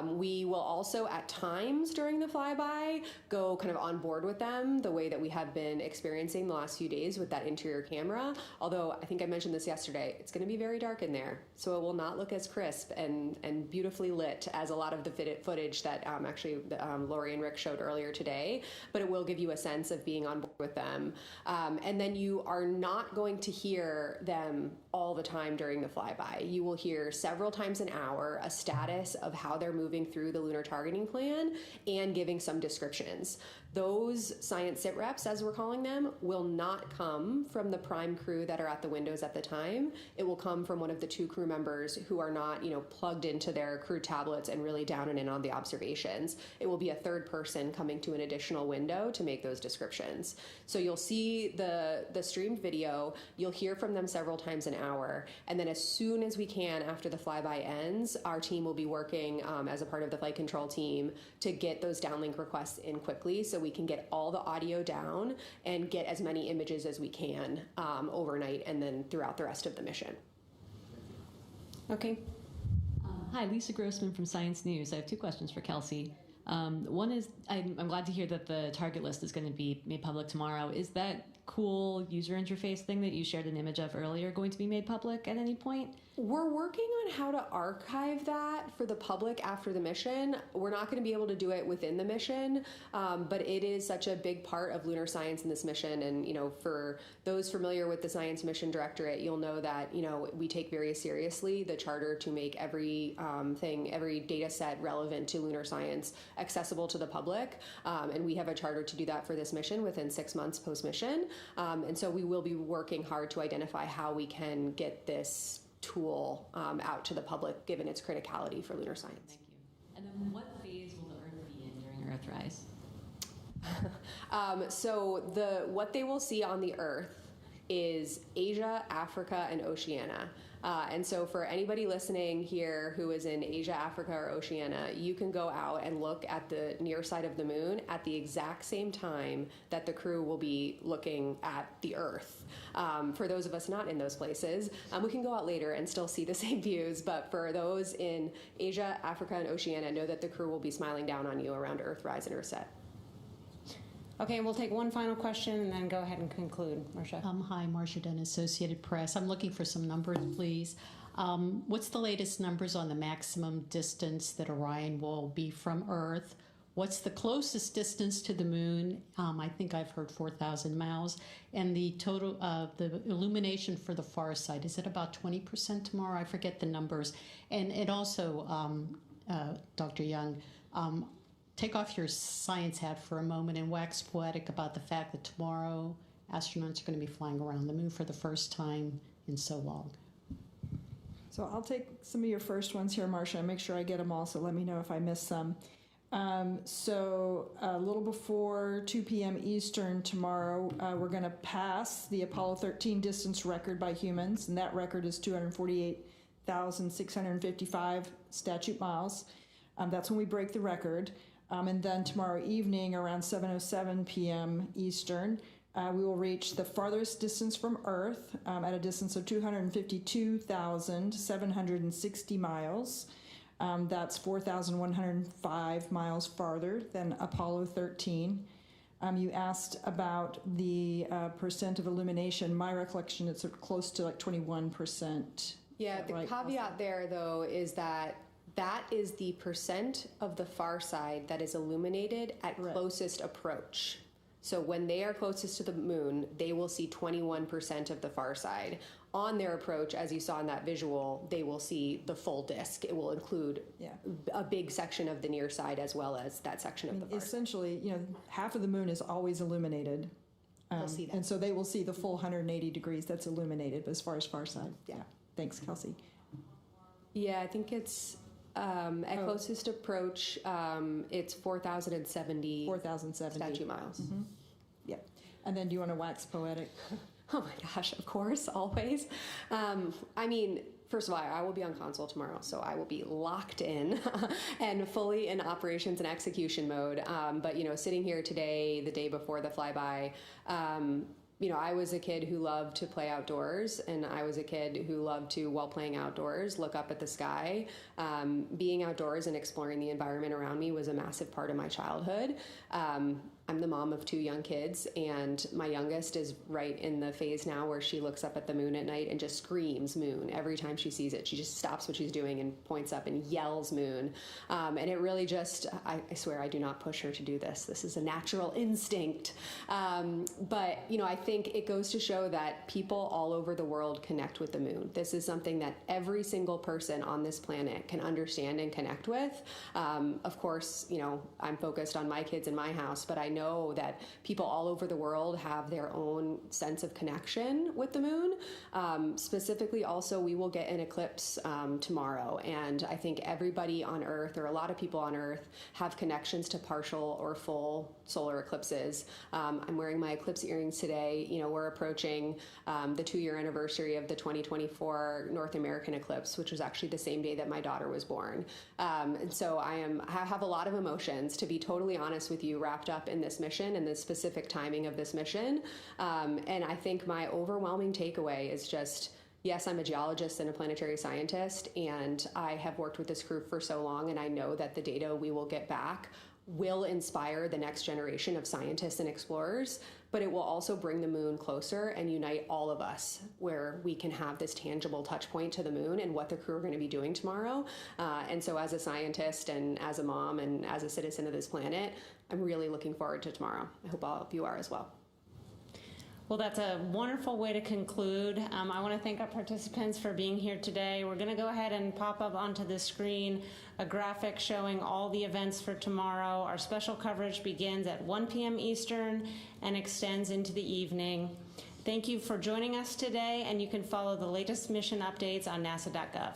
We will also, at times during the flyby, go kind of on board with them the way that we have been experiencing the last few days with that interior camera. Although, I think I mentioned this yesterday, it's going to be very dark in there, so it will not look as crisp and beautifully lit as a lot of the footage that actually Lori and Rick showed earlier today, but it will give you a sense of being on board with them. And then you are not going to hear them all the time during the flyby. You will hear several times an hour a status of how they're moving through the lunar targeting plan and giving some descriptions. Those science sit reps, as we're calling them, will not come from the prime crew that are at the windows at the time. It will come from one of the two crew members who are not, plugged into their crew tablets and really down and in on the observations. It will be a third person coming to an additional window to make those descriptions. So you'll see the streamed video, you'll hear from them several times an hour, and then as soon as we can after the flyby ends, our team will be working as a part of the flight control team to get those downlink requests in quickly so we can get all the audio down and get as many images as we can overnight and then throughout the rest of the mission. Okay. Hi, Lisa Grossman from Science News. I have two questions for Kelsey. One is, I'm glad to hear that the target list is going to be made public tomorrow. Is that cool user interface thing that you shared an image of earlier going to be made public at any point? We're working on how to archive that for the public after the mission. We're not going to be able to do it within the mission, but it is such a big part of lunar science in this mission. And, for those familiar with the Science Mission Directorate, you'll know that, we take very seriously the charter to make every data set relevant to lunar science accessible to the public. And we have a charter to do that for this mission within 6 months post-mission. And so we will be working hard to identify how we can get this tool out to the public, given its criticality for lunar science. Thank you. And then what phase will the Earth be in during Earthrise? What they will see on the Earth is Asia, Africa, and Oceania. And so for anybody listening here who is in Asia, Africa, or Oceania, you can go out and look at the near side of the moon at the exact same time that the crew will be looking at the Earth. For those of us not in those places, we can go out later and still see the same views, but for those in Asia, Africa, and Oceania, know that the crew will be smiling down on you around Earthrise and Earthset. Okay, we'll take one final question and then go ahead and conclude. Marcia. Hi, Marcia Dunn, Associated Press. I'm looking for some numbers, please. What's the latest numbers on the maximum distance that Orion will be from Earth? What's the closest distance to the moon? I think I've heard 4,000 miles. And the total, the illumination for the far side, is it about 20% tomorrow? I forget the numbers. And also, Dr. Young, take off your science hat for a moment and wax poetic about the fact that tomorrow astronauts are going to be flying around the moon for the first time in so long. So I'll take some of your first ones here, Marcia, and make sure I get them all, so let me know if I miss some. So a little before 2 p.m. Eastern tomorrow, we're going to pass the Apollo 13 distance record by humans, and that record is 248,655 statute miles. That's when we break the record. And then tomorrow evening around 7:07 p.m. Eastern, we will reach the farthest distance from Earth at a distance of 252,760 miles. That's 4,105 miles farther than Apollo 13. You asked about the percent of illumination. My recollection, it's close to like 21%. Yeah, the caveat there, though, is that is the percent of the far side that is illuminated at closest approach. So when they are closest to the moon, they will see 21% of the far side. On their approach, as you saw in that visual, they will see the full disk. It will include a big section of the near side as well as that section of the far side. Essentially, half of the moon is always illuminated. They'll see that. And so they will see the full 180 degrees that's illuminated, but as far as far side. Yeah. Thanks, Kelsey. Yeah, I think it's at closest approach, it's 4,070 statute miles. Mm-hmm. Yep. And then do you want to wax poetic? Oh my gosh, of course, always. I mean, first of all, I will be on console tomorrow, so I will be locked in and fully in operations and execution mode. But, sitting here today, the day before the flyby, I was a kid who loved to play outdoors, and I was a kid who loved to, while playing outdoors, look up at the sky. Being outdoors and exploring the environment around me was a massive part of my childhood. I'm the mom of 2 young kids, and my youngest is right in the phase now where she looks up at the moon at night and just screams moon every time she sees it. She just stops what she's doing and points up and yells moon. And it really just, I swear I do not push her to do this. This is a natural instinct. But, I think it goes to show that people all over the world connect with the moon. This is something that every single person on this planet can understand and connect with. Of course, I'm focused on my kids in my house, but I know that people all over the world have their own sense of connection with the moon. Specifically, also, we will get an eclipse tomorrow, and I think everybody on Earth, or a lot of people on Earth, have connections to partial or full solar eclipses. I'm wearing my eclipse earrings today. We're approaching the 2-year anniversary of the 2024 North American eclipse, which was actually the same day that my daughter was born. And so I have a lot of emotions, to be totally honest with you, wrapped up in this mission and the specific timing of this mission. And I think my overwhelming takeaway is just, yes, I'm a geologist and a planetary scientist, and I have worked with this crew for so long, and I know that the data we will get back will inspire the next generation of scientists and explorers, but it will also bring the moon closer and unite all of us where we can have this tangible touch point to the moon and what the crew are going to be doing tomorrow. And so as a scientist and as a mom and as a citizen of this planet, I'm really looking forward to tomorrow. I hope all of you are as well. Well, that's a wonderful way to conclude. I want to thank our participants for being here today. We're going to go ahead and pop up onto the screen a graphic showing all the events for tomorrow. Our special coverage begins at 1 p.m. Eastern and extends into the evening. Thank you for joining us today, and you can follow the latest mission updates on nasa.gov.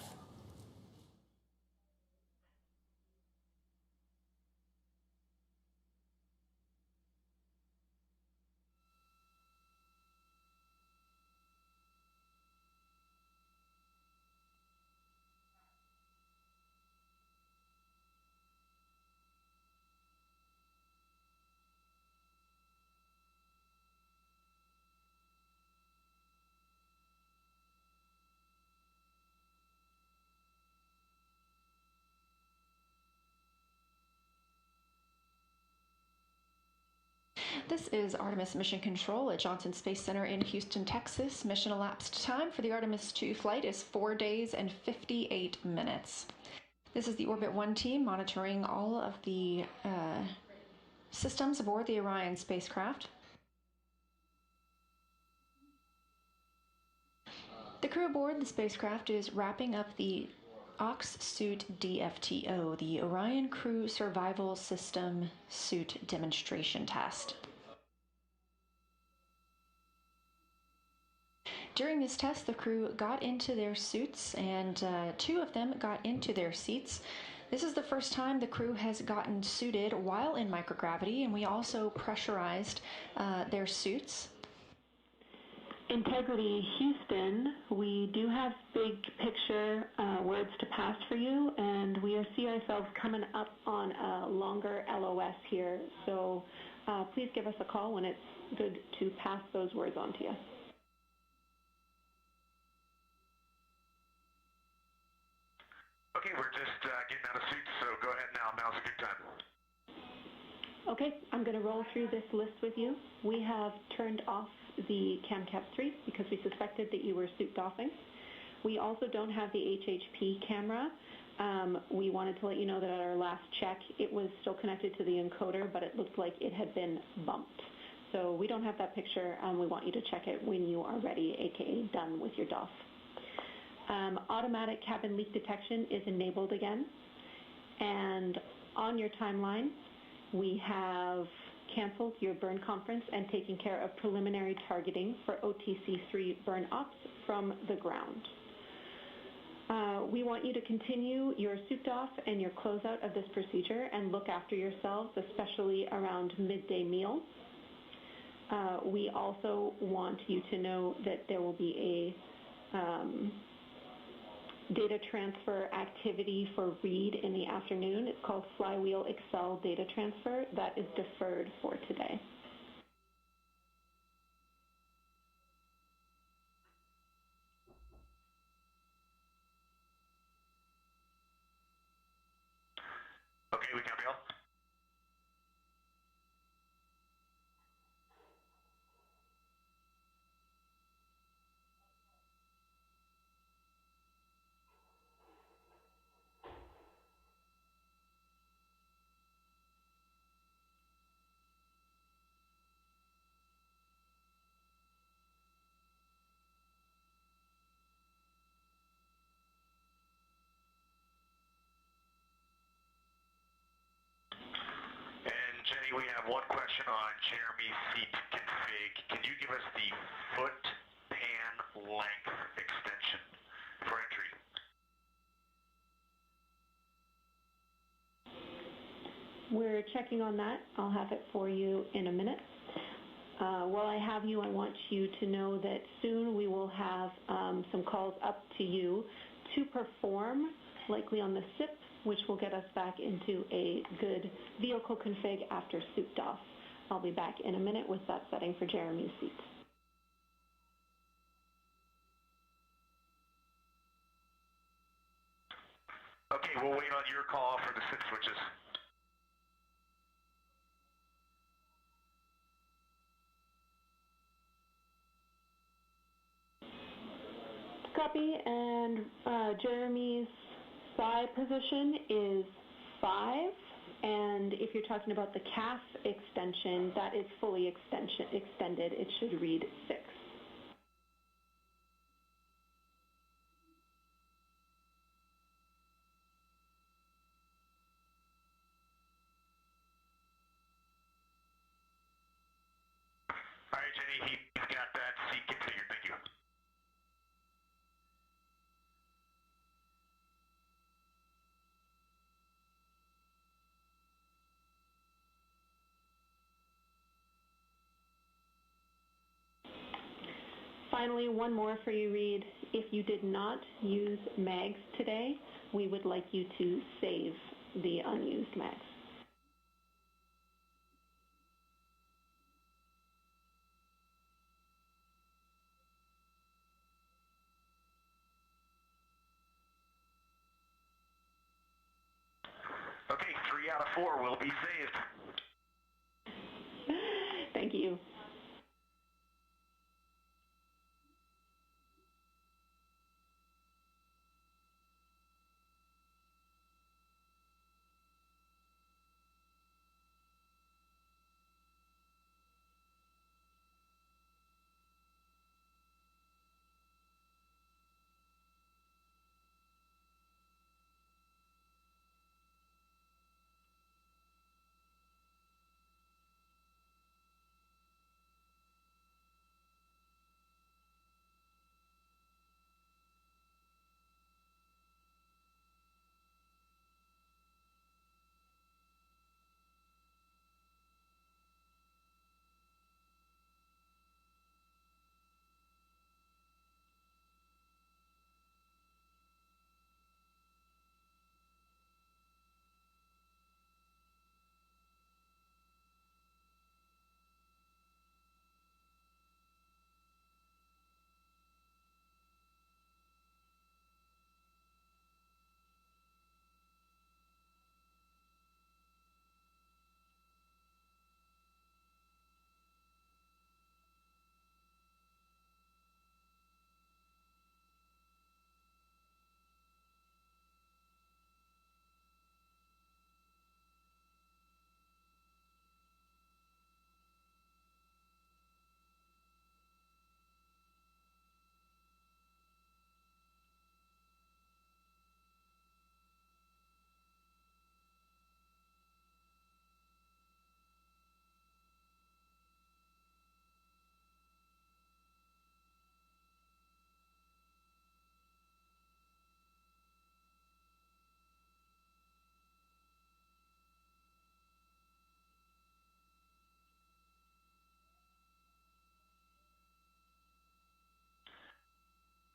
This is Artemis Mission Control at Johnson Space Center in Houston, Texas. Mission elapsed time for the Artemis 2 flight is 4 days and 58 minutes. This is the Orbit 1 team monitoring all of the systems aboard the Orion spacecraft. The crew aboard the spacecraft is wrapping up the Ox Suit DFTO, the Orion Crew Survival System Suit Demonstration Test. During this test, the crew got into their suits, and 2 of them got into their seats. This is the first time the crew has gotten suited while in microgravity, and we also pressurized their suits. Integrity Houston, we do have big picture words to pass for you, and we see ourselves coming up on a longer LOS here, so please give us a call when it's good to pass those words on to you. Okay, we're just getting out of suits, so go ahead now. Now's a good time. Okay, I'm going to roll through this list with you. We have turned off the CamCap 3 because we suspected that you were suit doffing. We also don't have the HHP camera. We wanted to let you know that at our last check, it was still connected to the encoder, but it looked like it had been bumped. So we don't have that picture. We want you to check it when you are ready, aka done with your doff. Automatic cabin leak detection is enabled again. And on your timeline, we have canceled your burn conference and taken care of preliminary targeting for OTC-3 burn ops from the ground. We want you to continue your suit off and your closeout of this procedure and look after yourselves, especially around midday meals. We also want you to know that there will be a data transfer activity for Reed in the afternoon. It's called Flywheel Excel Data Transfer. That is deferred for today. Okay, we copy all. Jenny, we have one question on Jeremy's seat config. Can you give us the foot pan length extension for entry? We're checking on that. I'll have it for you in a minute. While I have you, I want you to know that soon we will have some calls up to you to perform, likely on the SIP, which will get us back into a good vehicle config after suit off. I'll be back in a minute with that setting for Jeremy's seat. Okay, we'll wait on your call for the SIP switches. copy, and Jeremy's psi position is 5. And if you're talking about the calf extension, that is fully extended. It should read 6. All right, Jenny, he's got that seat configured. Thank you. Finally, one more for you, Reed. If you did not use mags today, we would like you to save the unused mags. Okay, 3 out of 4 will be saved. Thank you.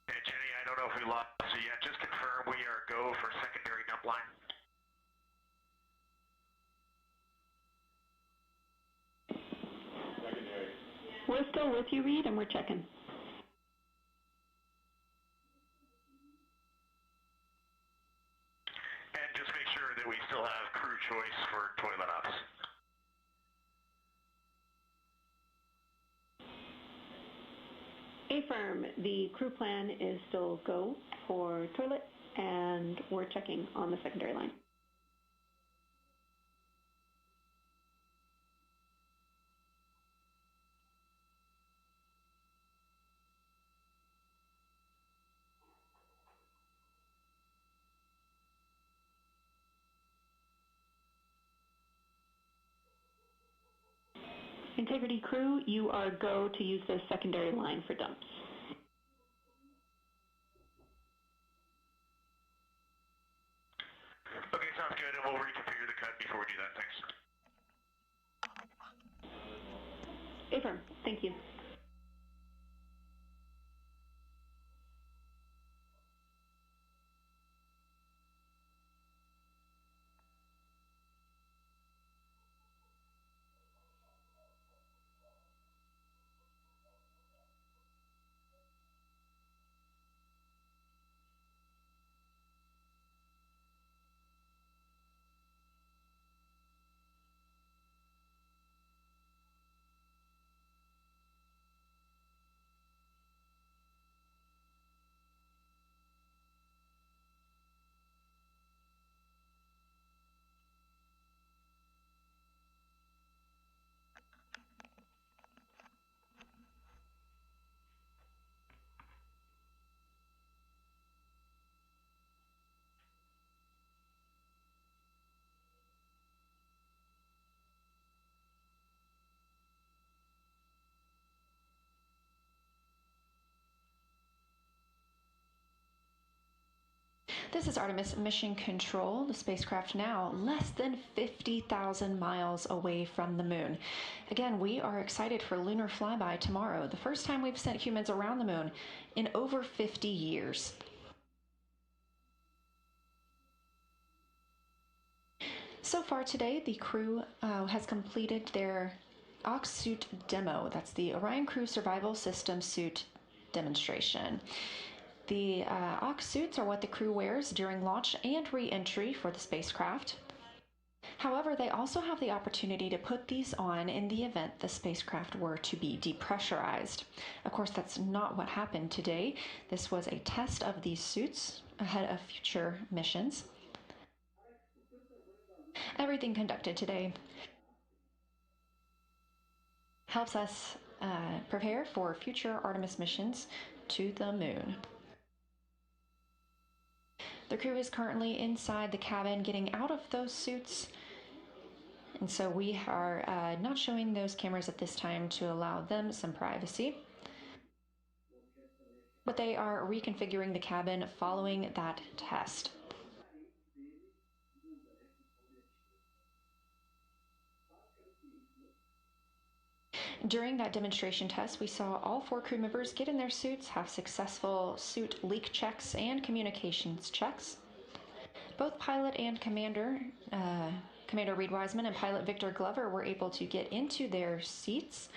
Hey, Jenny, I don't know if we lost you yet. Just confirm we are go for secondary dump line. We're still with you, Reed, and we're checking. And just make sure that we still have crew choice for toilet ops. Affirm, the crew plan is still go for toilet, and we're checking on the secondary line. Integrity crew, you are go to use the secondary line for dumps. Okay, sounds good, and we'll reconfigure the cut before we do that. Thanks. Affirm, thank you. This is Artemis Mission Control. The spacecraft now less than 50,000 miles away from the moon. Again, we are excited for lunar flyby tomorrow, the first time we've sent humans around the moon in over 50 years. So far today, the crew has completed their Ox suit demo. That's the Orion Crew Survival System suit demonstration. The Ox suits are what the crew wears during launch and re-entry for the spacecraft. However, they also have the opportunity to put these on in the event the spacecraft were to be depressurized. Of course, that's not what happened today. This was a test of these suits ahead of future missions. Everything conducted today helps us prepare for future Artemis missions to the moon. The crew is currently inside the cabin getting out of those suits, and so we are not showing those cameras at this time to allow them some privacy. But they are reconfiguring the cabin following that test. During that demonstration test, we saw all 4 crew members get in their suits, have successful suit leak checks and communications checks. Both pilot and Commander Reed Wiseman and pilot Victor Glover were able to get into their seats.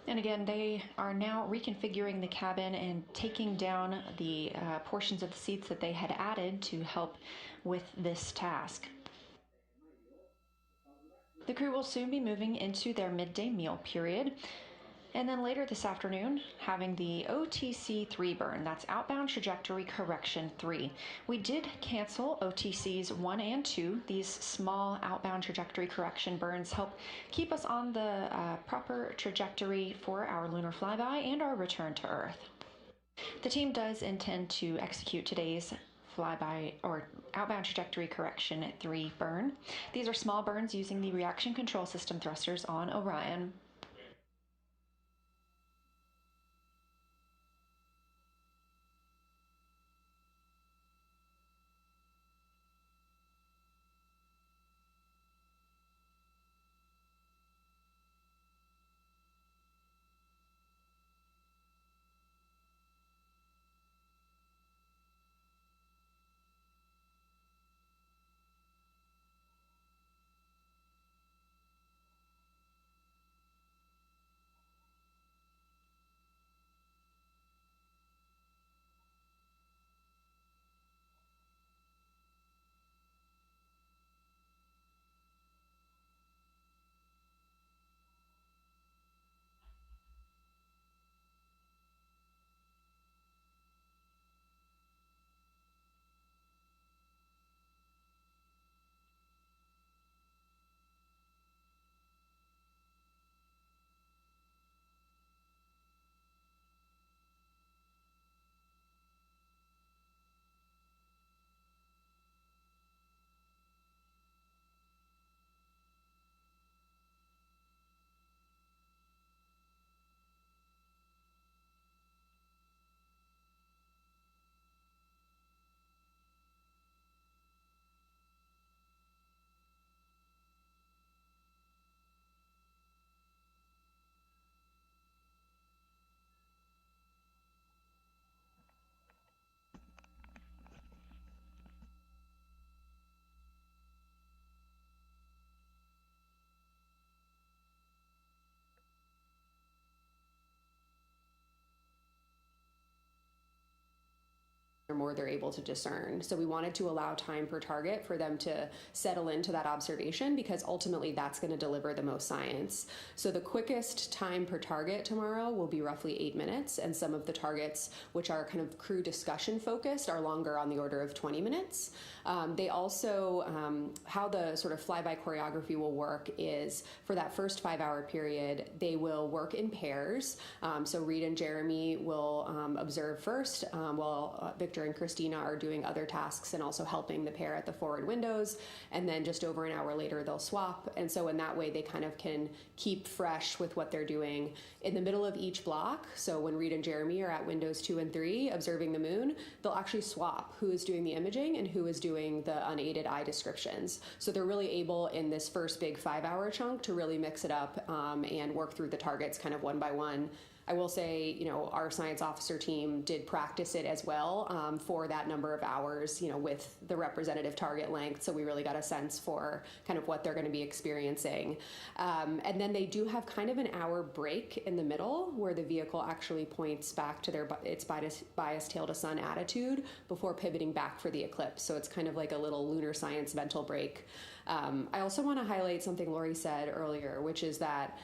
And again, they are now reconfiguring the cabin and taking down the portions of the seats that they had added to help with this task. The crew will soon be moving into their midday meal period. And then later this afternoon, having the OTC 3 burn, that's Outbound Trajectory Correction 3. We did cancel OTCs 1 and 2. These small outbound trajectory correction burns help keep us on the proper trajectory for our lunar flyby and our return to Earth. The team does intend to execute today's flyby or outbound trajectory correction 3 burn. These are small burns using the reaction control system thrusters on Orion. Or more they're able to discern. So we wanted to allow time per target for them to settle into that observation, because ultimately that's going to deliver the most science. So the quickest time per target tomorrow will be roughly 8 minutes, and some of the targets, which are kind of crew discussion focused, are longer, on the order of 20 minutes. They also, how the sort of flyby choreography will work is, for that first 5-hour period, they will work in pairs. So Reed and Jeremy will observe first, while Victor Victor and Christina are doing other tasks and also helping the pair at the forward windows. And then just over an hour later, they'll swap. And so in that way, they kind of can keep fresh with what they're doing. In the middle of each block, so when Reed and Jeremy are at windows 2 and 3 observing the moon, they'll actually swap who is doing the imaging and who is doing the unaided eye descriptions. So they're really able in this first big 5-hour chunk to really mix it up and work through the targets kind of one by one. I will say, our science officer team did practice it as well for that number of hours, with the representative target length. So we really got a sense for kind of what they're going to be experiencing. And then they do have kind of an hour break in the middle where the vehicle actually points back to its bias tail to sun attitude before pivoting back for the eclipse. So it's kind of like a little lunar science mental break. I also want to highlight something Lori said earlier, which is that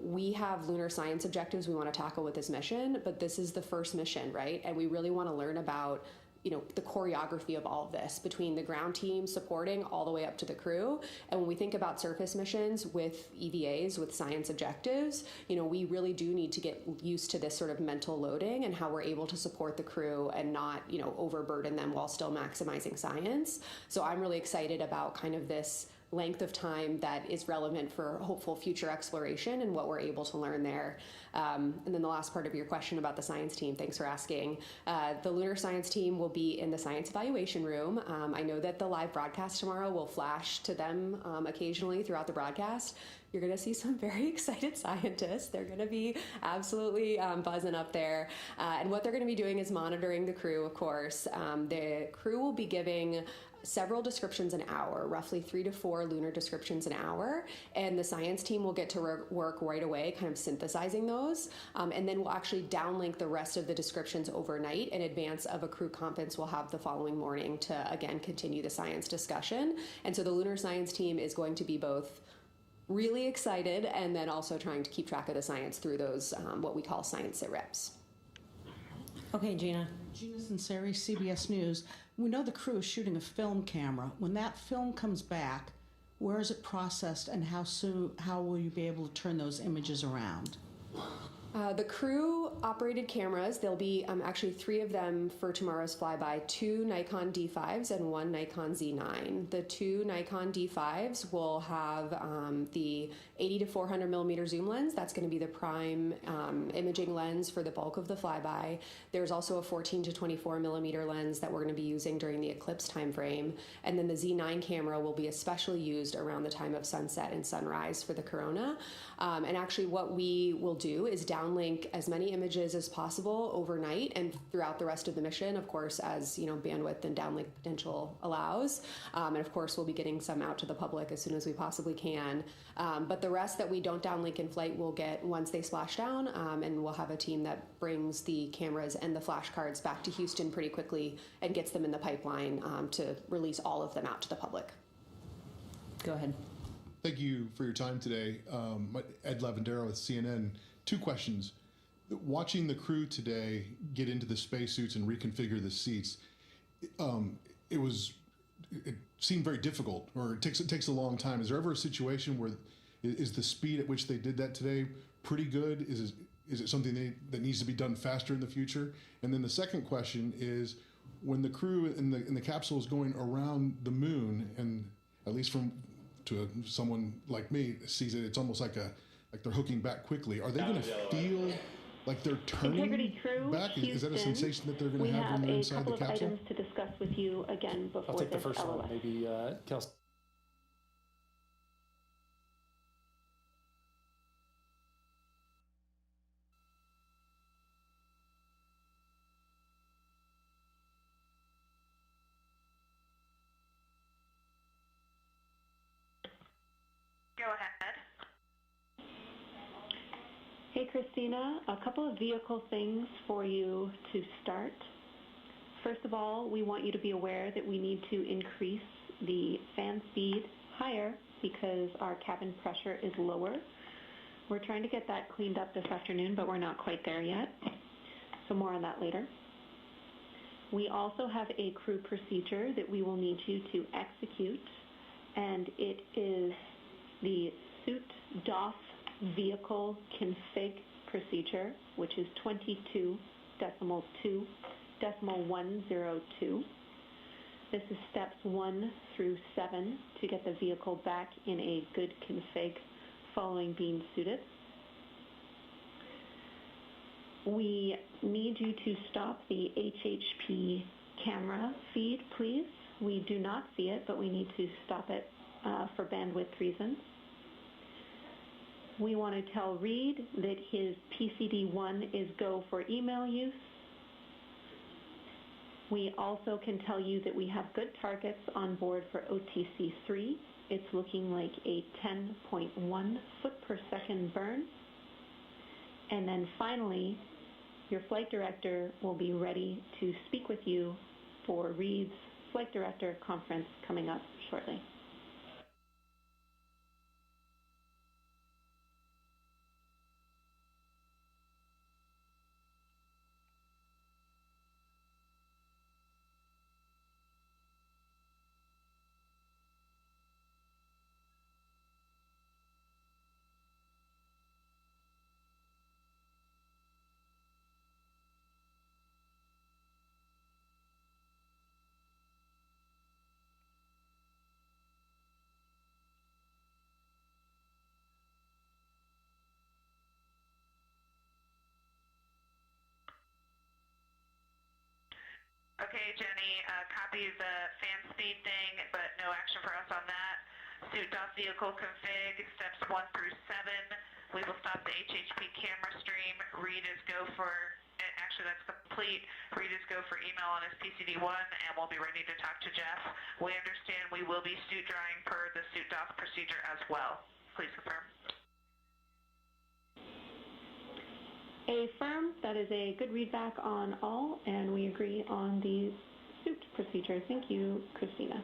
we have lunar science objectives we want to tackle with this mission, but this is the first mission, right? And we really want to learn about, the choreography of all of this between the ground team supporting all the way up to the crew. And when we think about surface missions with EVAs, with science objectives, we really do need to get used to this sort of mental loading and how we're able to support the crew and not, overburden them while still maximizing science. So I'm really excited about kind of this length of time that is relevant for hopeful future exploration and what we're able to learn there. And then the last part of your question about the science team, thanks for asking. The lunar science team will be in the science evaluation room. I know that the live broadcast tomorrow will flash to them occasionally throughout the broadcast. You're going to see some very excited scientists. They're going to be absolutely buzzing up there. And what they're going to be doing is monitoring the crew, of course. The crew will be giving several descriptions an hour, roughly 3 to 4 lunar descriptions an hour. And the science team will get to work right away, kind of synthesizing those. And then we'll actually downlink the rest of the descriptions overnight in advance of a crew conference we'll have the following morning to, again, continue the science discussion. And so the lunar science team is going to be both really excited and then also trying to keep track of the science through those, what we call science sit reps. Okay, Gina. Gina Sinceri, CBS News. We know the crew is shooting a film camera. When that film comes back, where is it processed and how will you be able to turn those images around? The crew operated cameras. There'll be actually 3 of them for tomorrow's flyby, 2 Nikon D5s and 1 Nikon Z9. The 2 Nikon D5s will have the 80 to 400 millimeter zoom lens. That's going to be the prime imaging lens for the bulk of the flyby. There's also a 14 to 24 millimeter lens that we're going to be using during the eclipse timeframe. And then the Z9 camera will be especially used around the time of sunset and sunrise for the corona. And actually what we will do is downlink as many images as possible overnight and throughout the rest of the mission, of course, as bandwidth and downlink potential allows. And of course, we'll be getting some out to the public as soon as we possibly can. But the rest that we don't downlink in flight, we'll get once they splash down, and we'll have a team that brings the cameras and the flash cards back to Houston pretty quickly and gets them in the pipeline to release all of them out to the public. Go ahead. Thank you for your time today. Ed Lavendero with CNN. 2 questions. Watching the crew today get into the spacesuits and reconfigure the seats, it seemed very difficult, or it takes a long time. Is there ever a situation where is the speed at which they did that today pretty good? Is it something that needs to be done faster in the future? And then the second question is, when the crew in the capsule is going around the moon, and at least someone like me sees it, it's almost like they're hooking back quickly. Are they going to feel like they're turning Integrity Crew, back? Is that a Houston, sensation that they're going to have when they're inside the capsule? We have a couple of items to discuss with you again before I'll take the this first LOS. one. Maybe Kelsey. Go ahead. Hey, Christina, a couple of vehicle things for you to start. First of all, we want you to be aware that we need to increase the fan speed higher because our cabin pressure is lower. We're trying to get that cleaned up this afternoon, but we're not quite there yet. So more on that later. We also have a crew procedure that we will need you to execute, and it is the suit DOF vehicle config procedure, which is 22.2 102. This is steps 1 through 7 to get the vehicle back in a good config following being suited. We need you to stop the HHP camera feed, please. We do not see it, but we need to stop it for bandwidth reasons. We want to tell Reed that his PCD1 is go for email use. We also can tell you that we have good targets on board for OTC3. It's looking like a 10.1 foot per second burn. And then finally, your flight director will be ready to speak with you for Reed's flight director conference coming up shortly. Okay, Jenny, copy the fan speed thing, but no action for us on that. Suit off vehicle config, steps 1 through 7. We will stop the HHP camera stream. Reed is go for, actually that's complete. Reed is go for email on his PCD1, and we'll be ready to talk to Jeff. We understand we will be suit drying per the suit doff procedure as well. Please confirm. Affirm, that is a good readback on all, and we agree on the suit procedure. Thank you, Christina.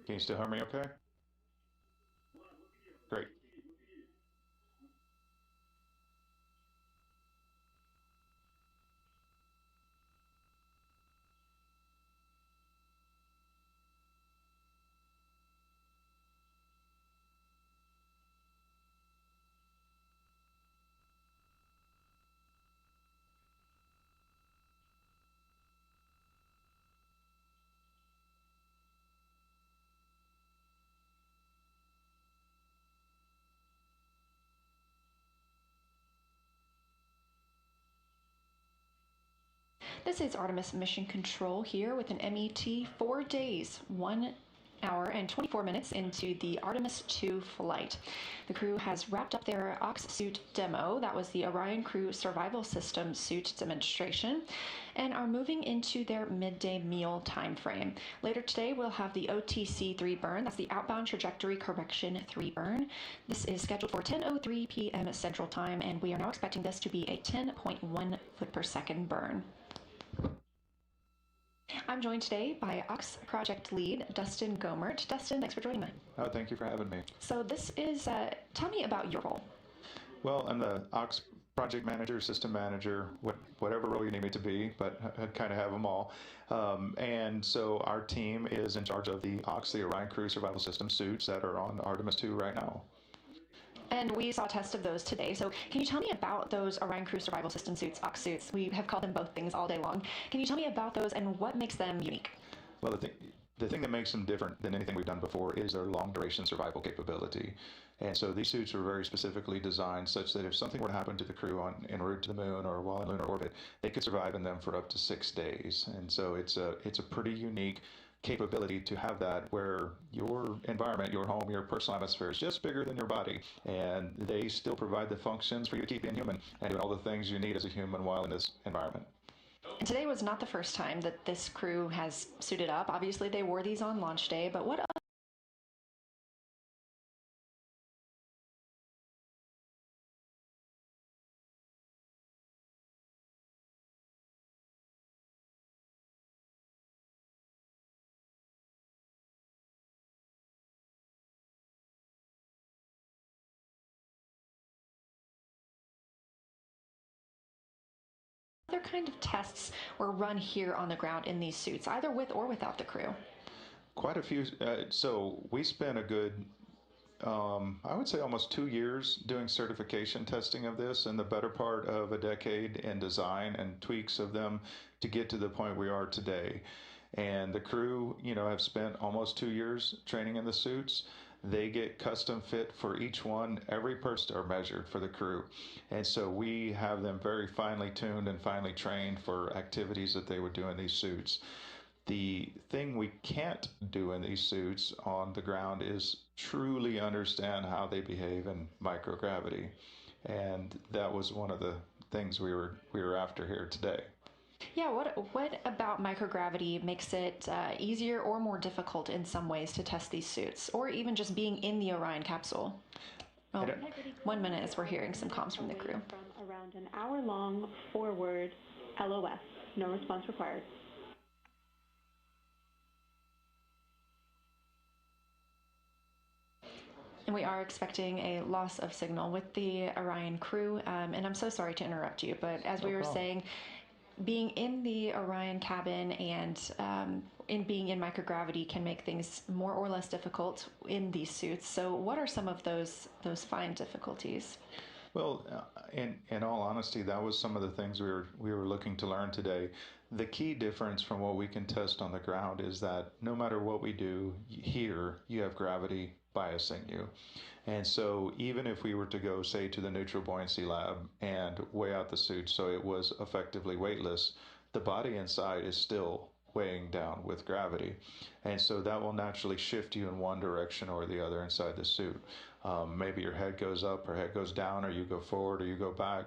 Can you still hear me okay? Great. This is Artemis Mission Control here with an MET 4 days, 1 hour and 24 minutes into the Artemis 2 flight. The crew has wrapped up their Ox suit demo, that was the Orion Crew Survival System suit demonstration, and are moving into their midday meal time frame. Later today we'll have the OTC 3 burn, that's the Outbound Trajectory Correction 3 burn. This is scheduled for 10:03 p.m. Central Time, and we are now expecting this to be a 10.1 foot per second burn. I'm joined today by Ox Project Lead, Dustin Gomert. Dustin, thanks for joining me. Oh, thank you for having me. So this is, tell me about your role. Well, I'm the Ox project manager, system manager, whatever role you need me to be, but I kind of have them all. And so our team is in charge of the Ox, the Orion Crew Survival System suits that are on Artemis 2 right now. And we saw a test of those today. So can you tell me about those Orion Crew Survival System suits, Ox suits? We have called them both things all day long. Can you tell me about those and what makes them unique? Well, the thing that makes them different than anything we've done before is their long duration survival capability. And so these suits are very specifically designed such that if something were to happen to the crew en route to the moon or while in lunar orbit, they could survive in them for up to 6 days. And so it's a pretty unique capability to have that where your environment, your home, your personal atmosphere is just bigger than your body, and they still provide the functions for you to keep being human and doing all the things you need as a human while in this environment. And today was not the first time that this crew has suited up. Obviously they wore these on launch day, but what other kind of tests were run here on the ground in these suits, either with or without the crew? Quite a few. So we spent a good, I would say almost 2 years doing certification testing of this, and the better part of a decade in design and tweaks of them to get to the point we are today. And the crew, have spent almost 2 years training in the suits. They get custom fit for each one. Every person are measured for the crew. And so we have them very finely tuned and finely trained for activities that they would do in these suits. The thing we can't do in these suits on the ground is truly understand how they behave in microgravity. And that was one of the things we were after here today. Yeah, what about microgravity makes it easier or more difficult in some ways to test these suits, or even just being in the Orion capsule? Oh, 1 minute as we're hearing some comms from the crew. From around an hour-long forward LOS. No response required. And we are expecting a loss of signal with the Orion crew. And I'm so sorry to interrupt you, but as we were saying, being in the Orion cabin and being in microgravity can make things more or less difficult in these suits. So what are some of those fine difficulties? Well, in all honesty, that was some of the things we were looking to learn today. The key difference from what we can test on the ground is that no matter what we do here, you have gravity biasing you. And so even if we were to go, say, to the neutral buoyancy lab and weigh out the suit so it was effectively weightless, the body inside is still weighing down with gravity. And so that will naturally shift you in one direction or the other inside the suit. Maybe your head goes up or head goes down, or you go forward or you go back.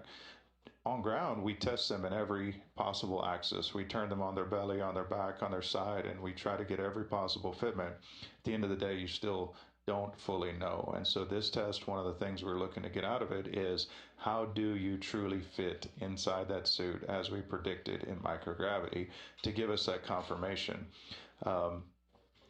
On ground, we test them in every possible axis. We turn them on their belly, on their back, on their side, and we try to get every possible fitment. At the end of the day, you still don't fully know. And so this test, one of the things we're looking to get out of it is, how do you truly fit inside that suit as we predicted in microgravity, to give us that confirmation.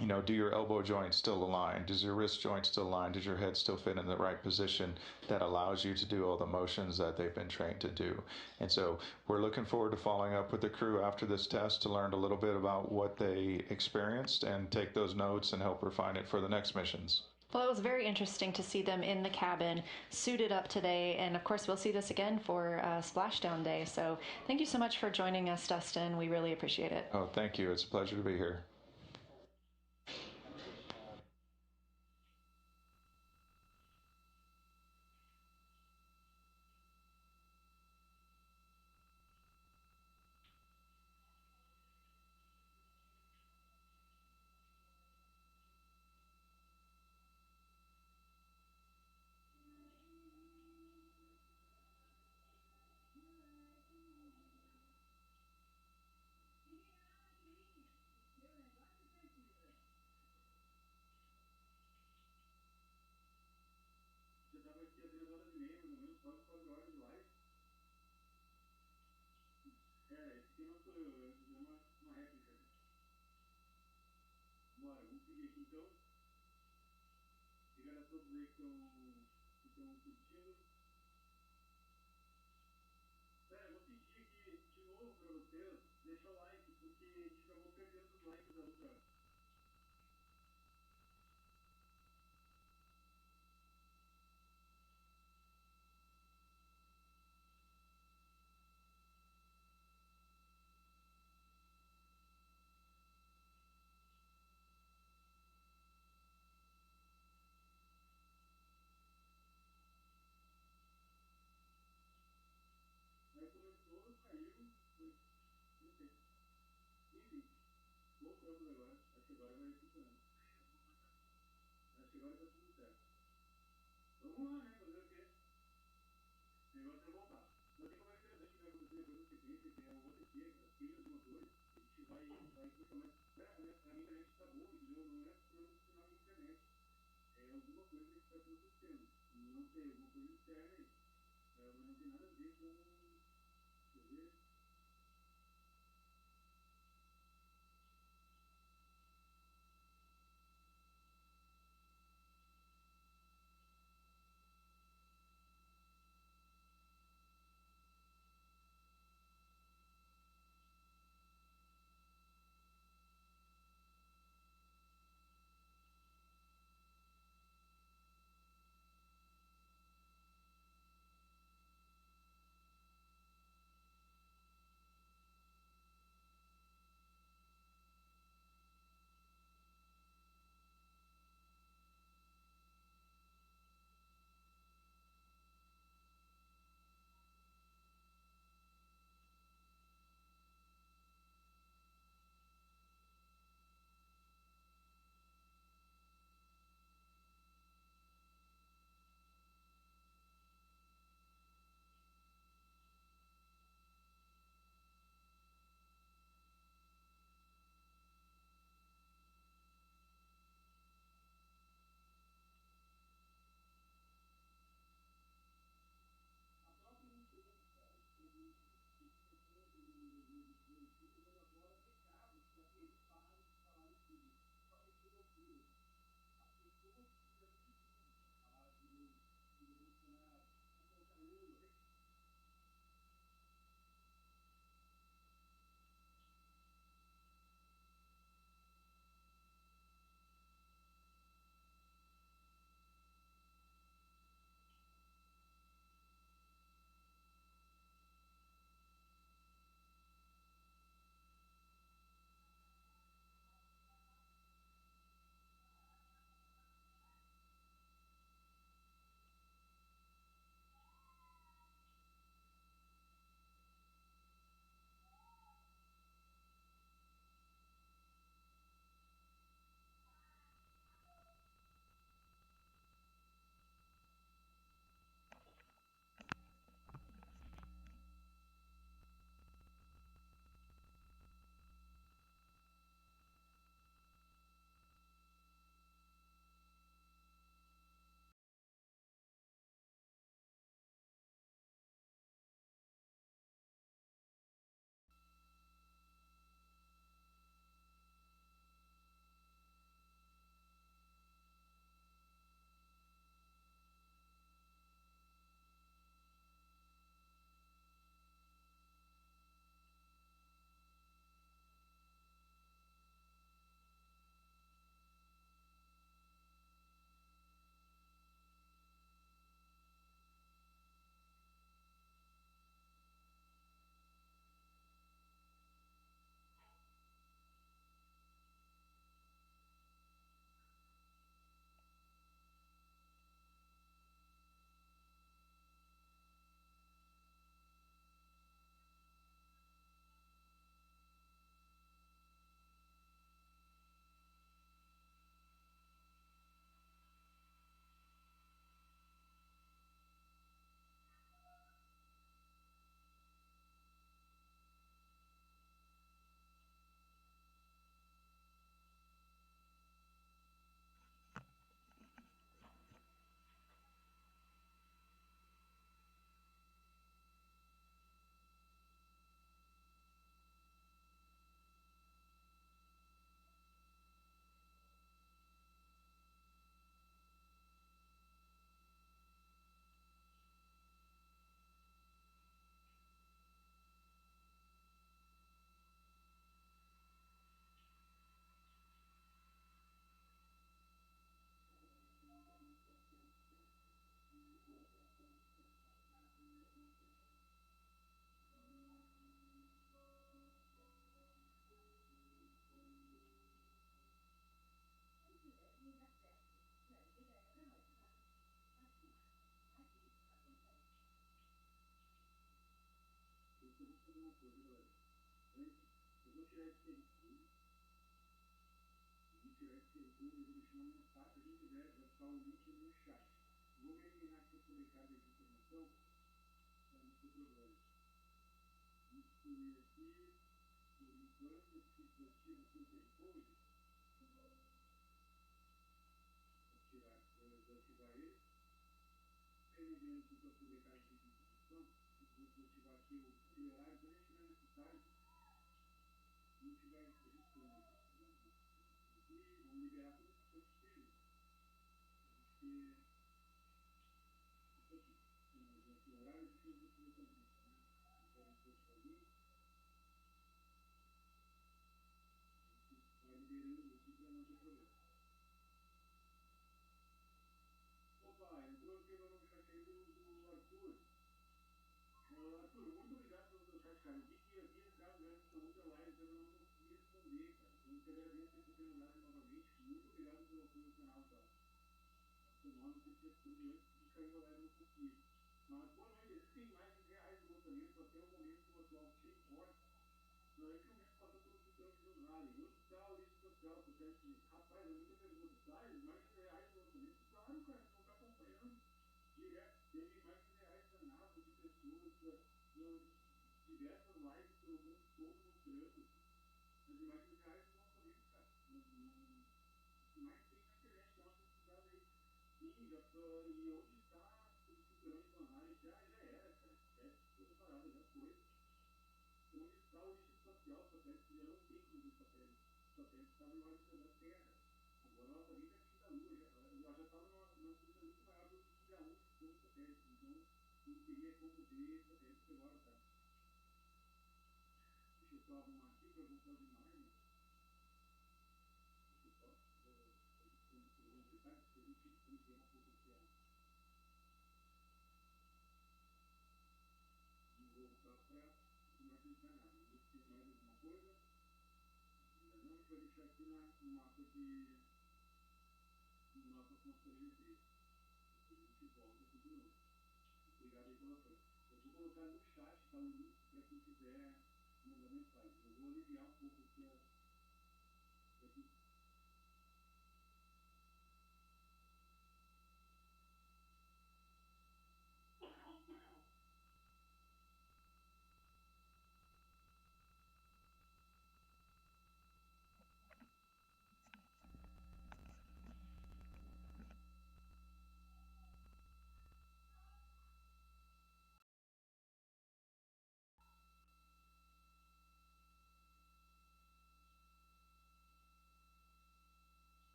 You know, do your elbow joints still align? Does your wrist joint still align? Does your head still fit in the right position that allows you to do all the motions that they've been trained to do? And so we're looking forward to following up with the crew after this test to learn a little bit about what they experienced and take those notes and help refine it for the next missions. Well, it was very interesting to see them in the cabin, suited up today, and of course we'll see this again for Splashdown Day. So thank you so much for joining us, Dustin. We really appreciate it. Oh, thank you. It's a pleasure to be here.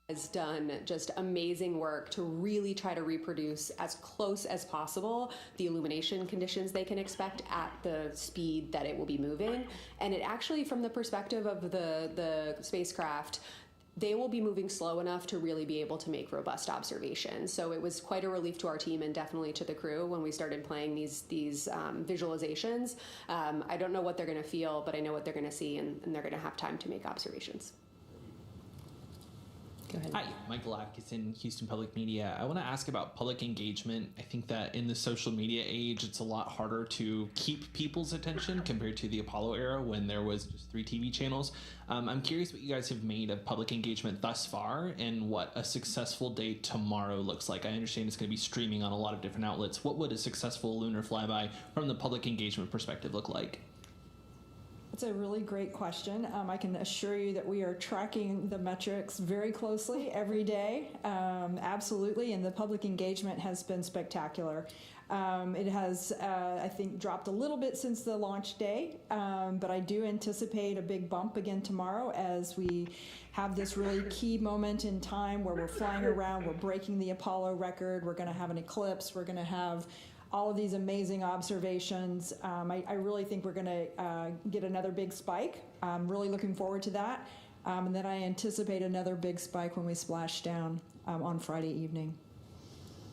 Has done just amazing work to really try to reproduce as close as possible the illumination conditions they can expect at the speed that it will be moving. And it actually, from the perspective of the spacecraft, they will be moving slow enough to really be able to make robust observations. So it was quite a relief to our team and definitely to the crew when we started playing these visualizations. I don't know what they're going to feel, but I know what they're going to see, and they're going to have time to make observations. Go ahead. Hi, Michael Atkinson, Houston Public Media. I want to ask about public engagement. I think that in the social media age, it's a lot harder to keep people's attention compared to the Apollo era when there was just 3 TV channels. I'm curious what you guys have made of public engagement thus far and what a successful day tomorrow looks like. I understand it's going to be streaming on a lot of different outlets. What would a successful lunar flyby from the public engagement perspective look like? That's a really great question. I can assure you that we are tracking the metrics very closely every day, absolutely, and the public engagement has been spectacular. It has, I think, dropped a little bit since the launch day, but I do anticipate a big bump again tomorrow as we have this really key moment in time where we're flying around, we're breaking the Apollo record, we're going to have an eclipse, we're going to have all of these amazing observations. I really think we're going to get another big spike. I'm really looking forward to that. And then I anticipate another big spike when we splash down on Friday evening.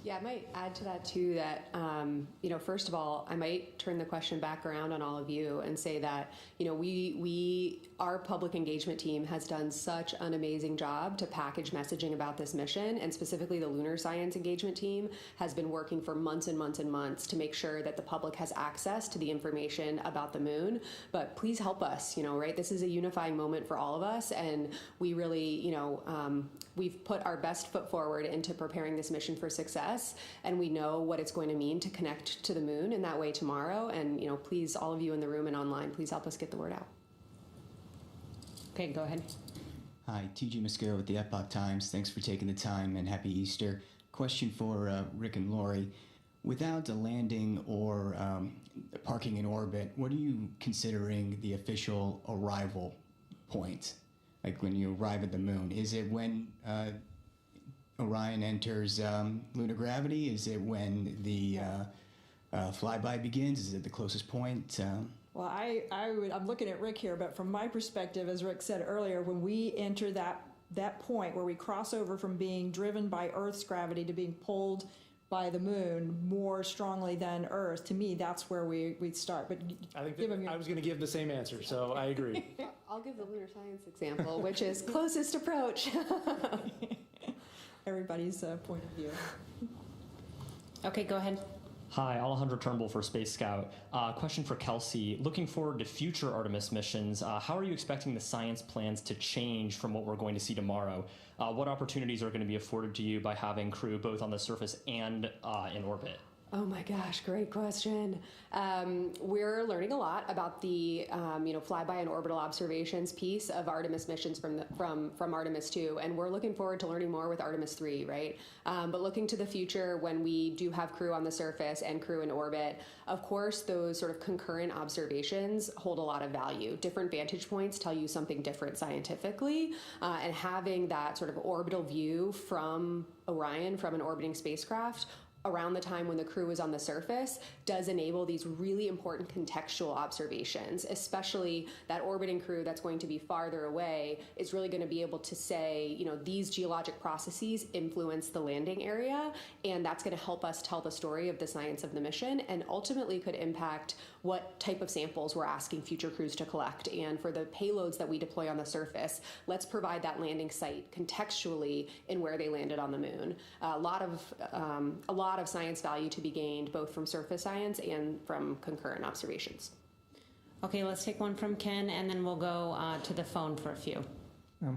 Yeah, I might add to that too that, first of all, I might turn the question back around on all of you and say that, our public engagement team has done such an amazing job to package messaging about this mission, and specifically the lunar science engagement team has been working for months and months and months to make sure that the public has access to the information about the moon. But please help us, right? This is a unifying moment for all of us, and we really, we've put our best foot forward into preparing this mission for success, and we know what it's going to mean to connect to the moon in that way tomorrow. And please, all of you in the room and online, please help us get the word out. Okay, go ahead. Hi, TG Mosquero with the Epoch Times. Thanks for taking the time, and happy Easter. Question for Rick and Lori. Without a landing or parking in orbit, what are you considering the official arrival point? Like when you arrive at the moon? Is it when Orion enters lunar gravity? Is it when the flyby begins? Is it the closest point? Well, I'm looking at Rick here, but from my perspective, as Rick said earlier, when we enter that point where we cross over from being driven by Earth's gravity to being pulled by the moon more strongly than Earth, to me, that's where we'd start. But I think I was going to give the same answer, so I agree. I'll give the lunar science example, which is closest approach. Everybody's point of view. Okay, go ahead. Hi, Alejandro Turnbull for Space Scout. Question for Kelsey. Looking forward to future Artemis missions, how are you expecting the science plans to change from what we're going to see tomorrow? What opportunities are going to be afforded to you by having crew both on the surface and in orbit? Oh my gosh, great question. We're learning a lot about the flyby and orbital observations piece of Artemis missions from Artemis 2, and we're looking forward to learning more with Artemis 3, right? But looking to the future, when we do have crew on the surface and crew in orbit, of course, those sort of concurrent observations hold a lot of value. Different vantage points tell you something different scientifically, and having that sort of orbital view from Orion, from an orbiting spacecraft, around the time when the crew is on the surface does enable these really important contextual observations, especially that orbiting crew that's going to be farther away is really going to be able to say, these geologic processes influence the landing area, and that's going to help us tell the story of the science of the mission and ultimately could impact what type of samples we're asking future crews to collect. And for the payloads that we deploy on the surface, let's provide that landing site contextually in where they landed on the moon. A lot of science value to be gained both from surface science and from concurrent observations. Okay, let's take one from Ken, and then we'll go to the phone for a few.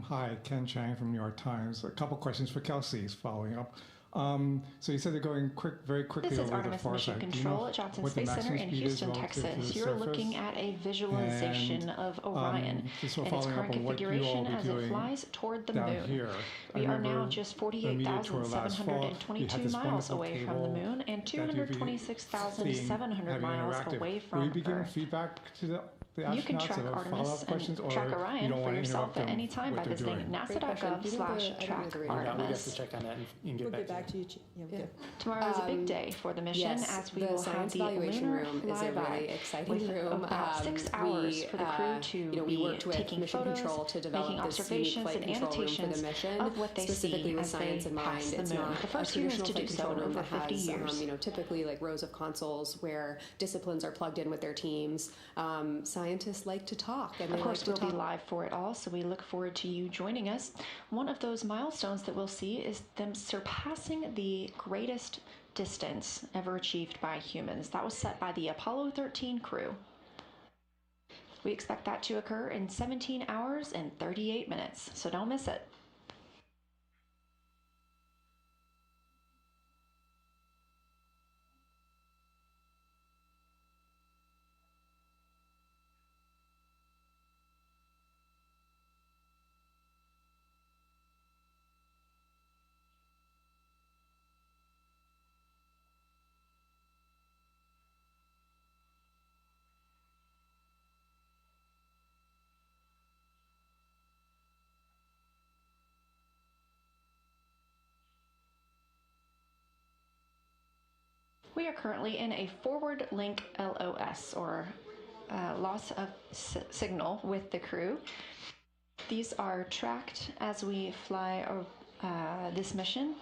Hi, Ken Chang from New York Times. A couple questions for Kelsey's following up. So you said they're going very quickly This is over Artemis the far Mission side. Control at Johnson Space Center in Houston, Texas. You're looking at a visualization of Orion in its current configuration as it flies toward the moon. Here, we are now just 48,722 miles away from the moon and 226,700 miles away from Will you be giving Earth. feedback to the You can astronauts track about Artemis follow-up questions, and or track you Orion don't for want to yourself interrupt at any them time by what they're visiting doing? nasa.gov/track We have Artemis. to check on that and get We'll back get back to to you. you. Yeah. Tomorrow is a big day for the mission, Yes, as we the will have science the evaluation lunar room is a really flyby exciting with room. about 6 hours for the crew to we be worked with taking Mission photos, Control to develop making this unique observations flight and control room for annotations the mission, of what they specifically see with as science they in mind. pass the It's moon. not The first a humans traditional to do flight so control in room over that 50 has, years. typically like rows of consoles where disciplines are plugged in with their teams. Scientists like to talk, and Of they course, like to we'll talk. be live for it all, so we look forward to you joining us. One of those milestones that we'll see is them surpassing the greatest distance ever achieved by humans. That was set by the Apollo 13 crew. We expect that to occur in 17 hours and 38 minutes, so don't miss it. We are currently in a forward link LOS, or loss of signal, with the crew. These are tracked as we fly this mission.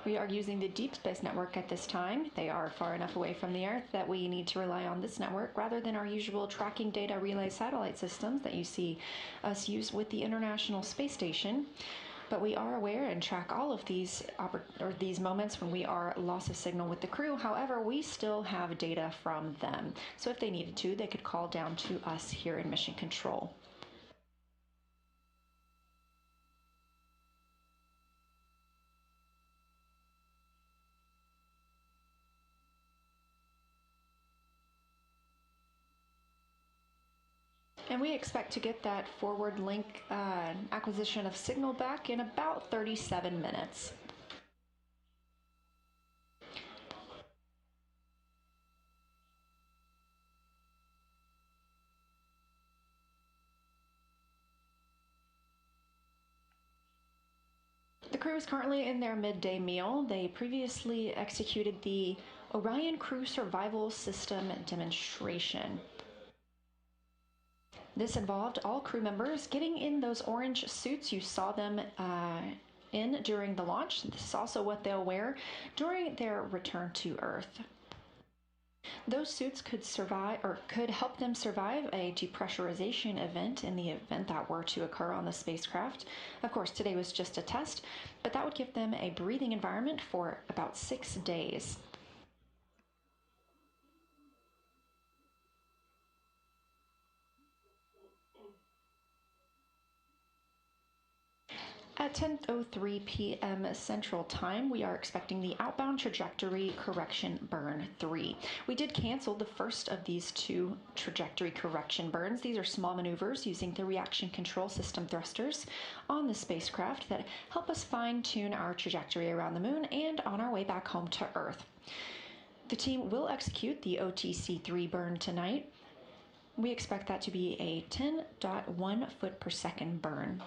We are using the Deep Space Network at this time. They are far enough away from the Earth that we need to rely on this network rather than our usual tracking data relay satellite systems that you see us use with the International Space Station. But we are aware and track all of these moments when we are loss of signal with the crew. However, we still have data from them. So if they needed to, they could call down to us here in Mission Control. And we expect to get that forward link acquisition of signal back in about 37 minutes. The crew is currently in their midday meal. They previously executed the Orion Crew Survival System demonstration. This involved all crew members getting in those orange suits you saw them in during the launch. This is also what they'll wear during their return to Earth. Those suits could survive, or could help them survive, a depressurization event in the event that were to occur on the spacecraft. Of course, today was just a test, but that would give them a breathing environment for about 6 days. At 10:03 p.m. Central Time, we are expecting the outbound trajectory correction burn 3. We did cancel the first of these 2 trajectory correction burns. These are small maneuvers using the reaction control system thrusters on the spacecraft that help us fine-tune our trajectory around the moon and on our way back home to Earth. The team will execute the OTC-3 burn tonight. We expect that to be a 10.1 foot per second burn.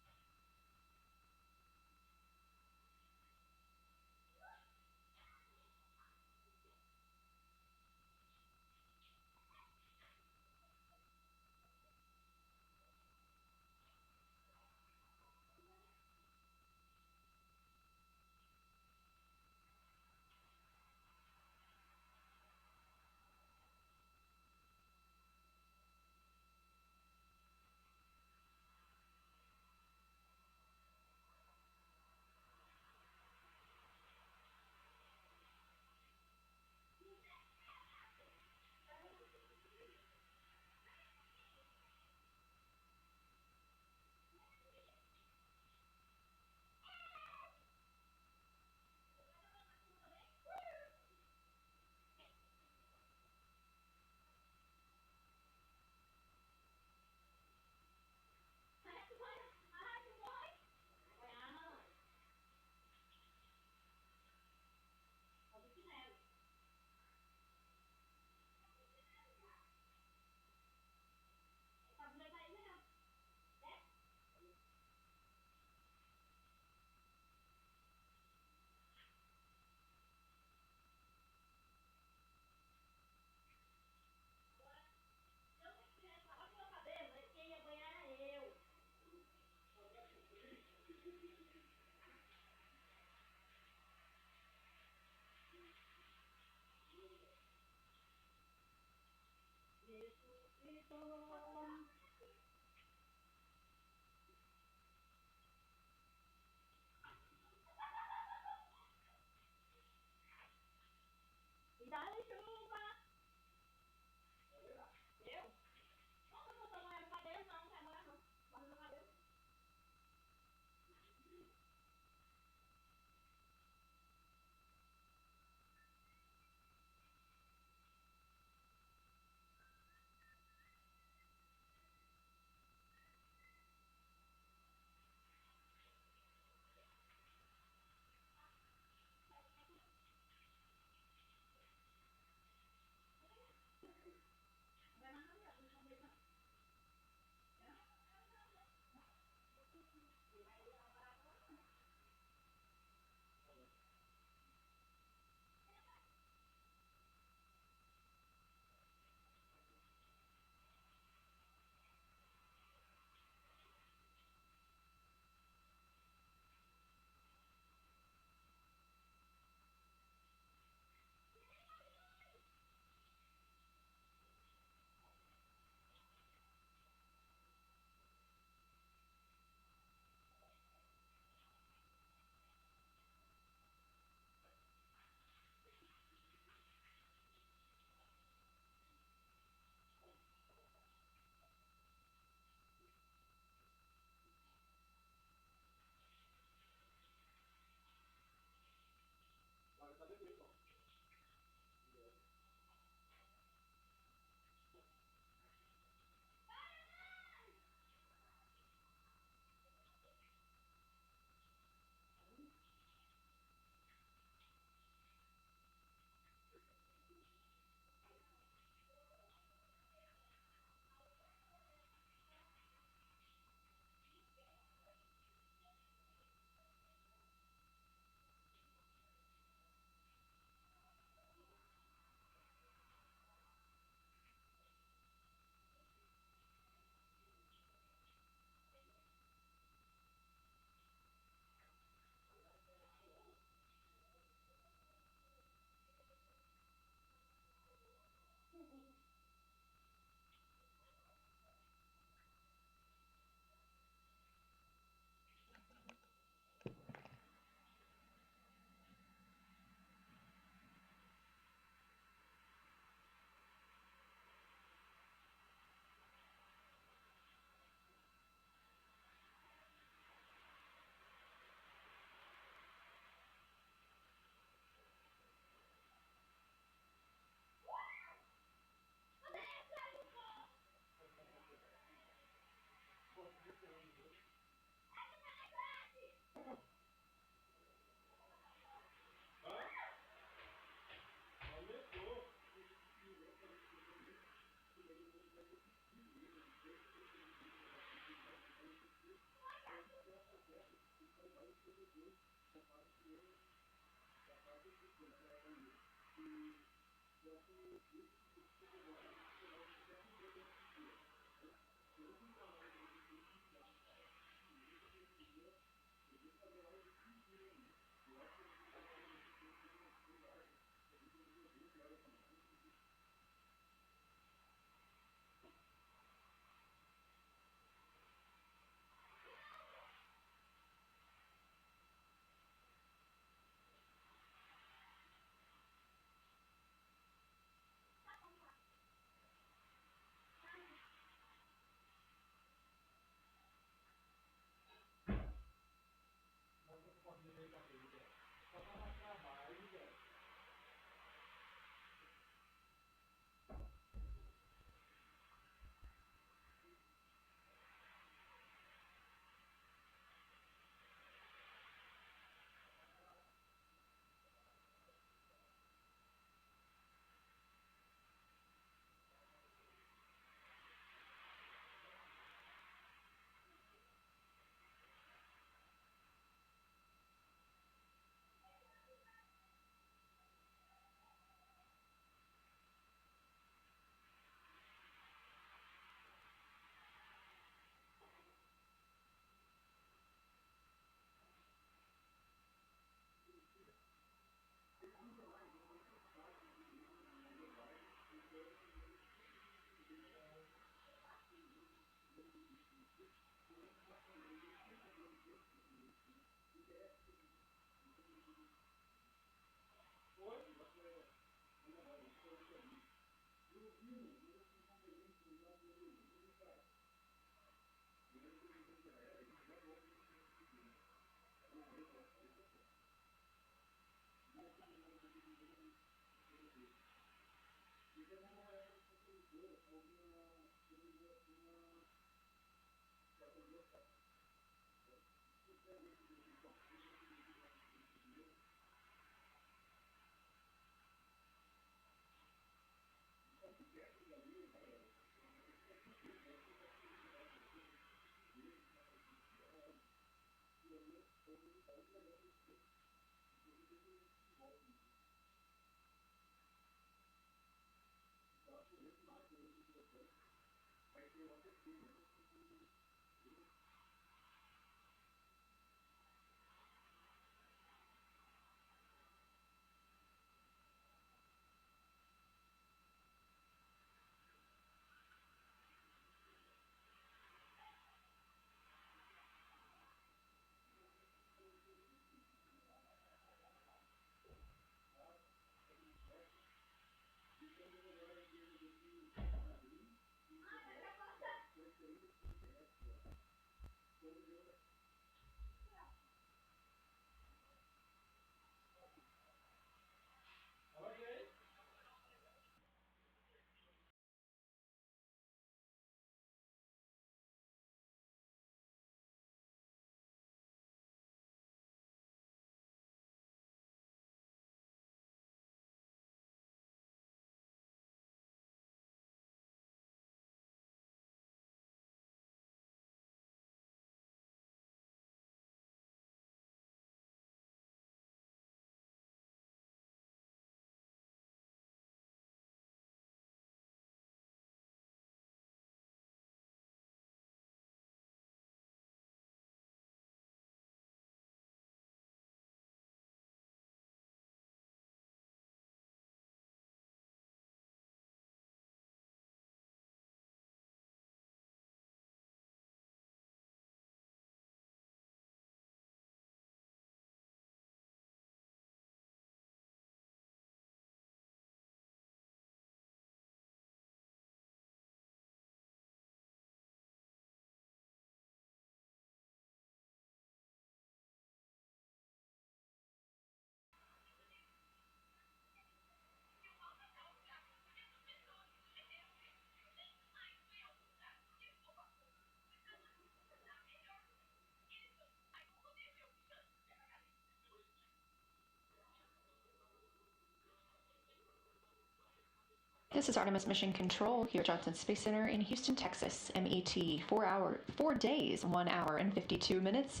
This is Artemis Mission Control here at Johnson Space Center in Houston, Texas. MET, 4 days, 1 hour and 52 minutes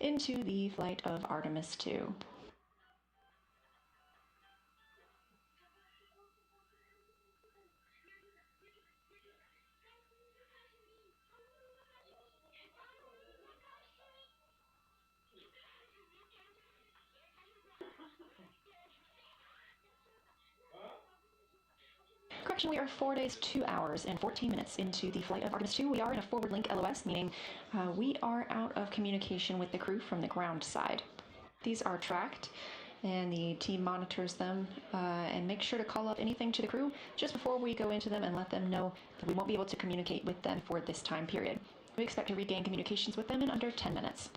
into the flight of Artemis 2. correction, we are 4 days, 2 hours, and 14 minutes into the flight of Artemis 2. We are in a forward link LOS, meaning we are out of communication with the crew from the ground side. These are tracked, and the team monitors them and make sure to call up anything to the crew just before we go into them and let them know that we won't be able to communicate with them for this time period. We expect to regain communications with them in under 10 minutes.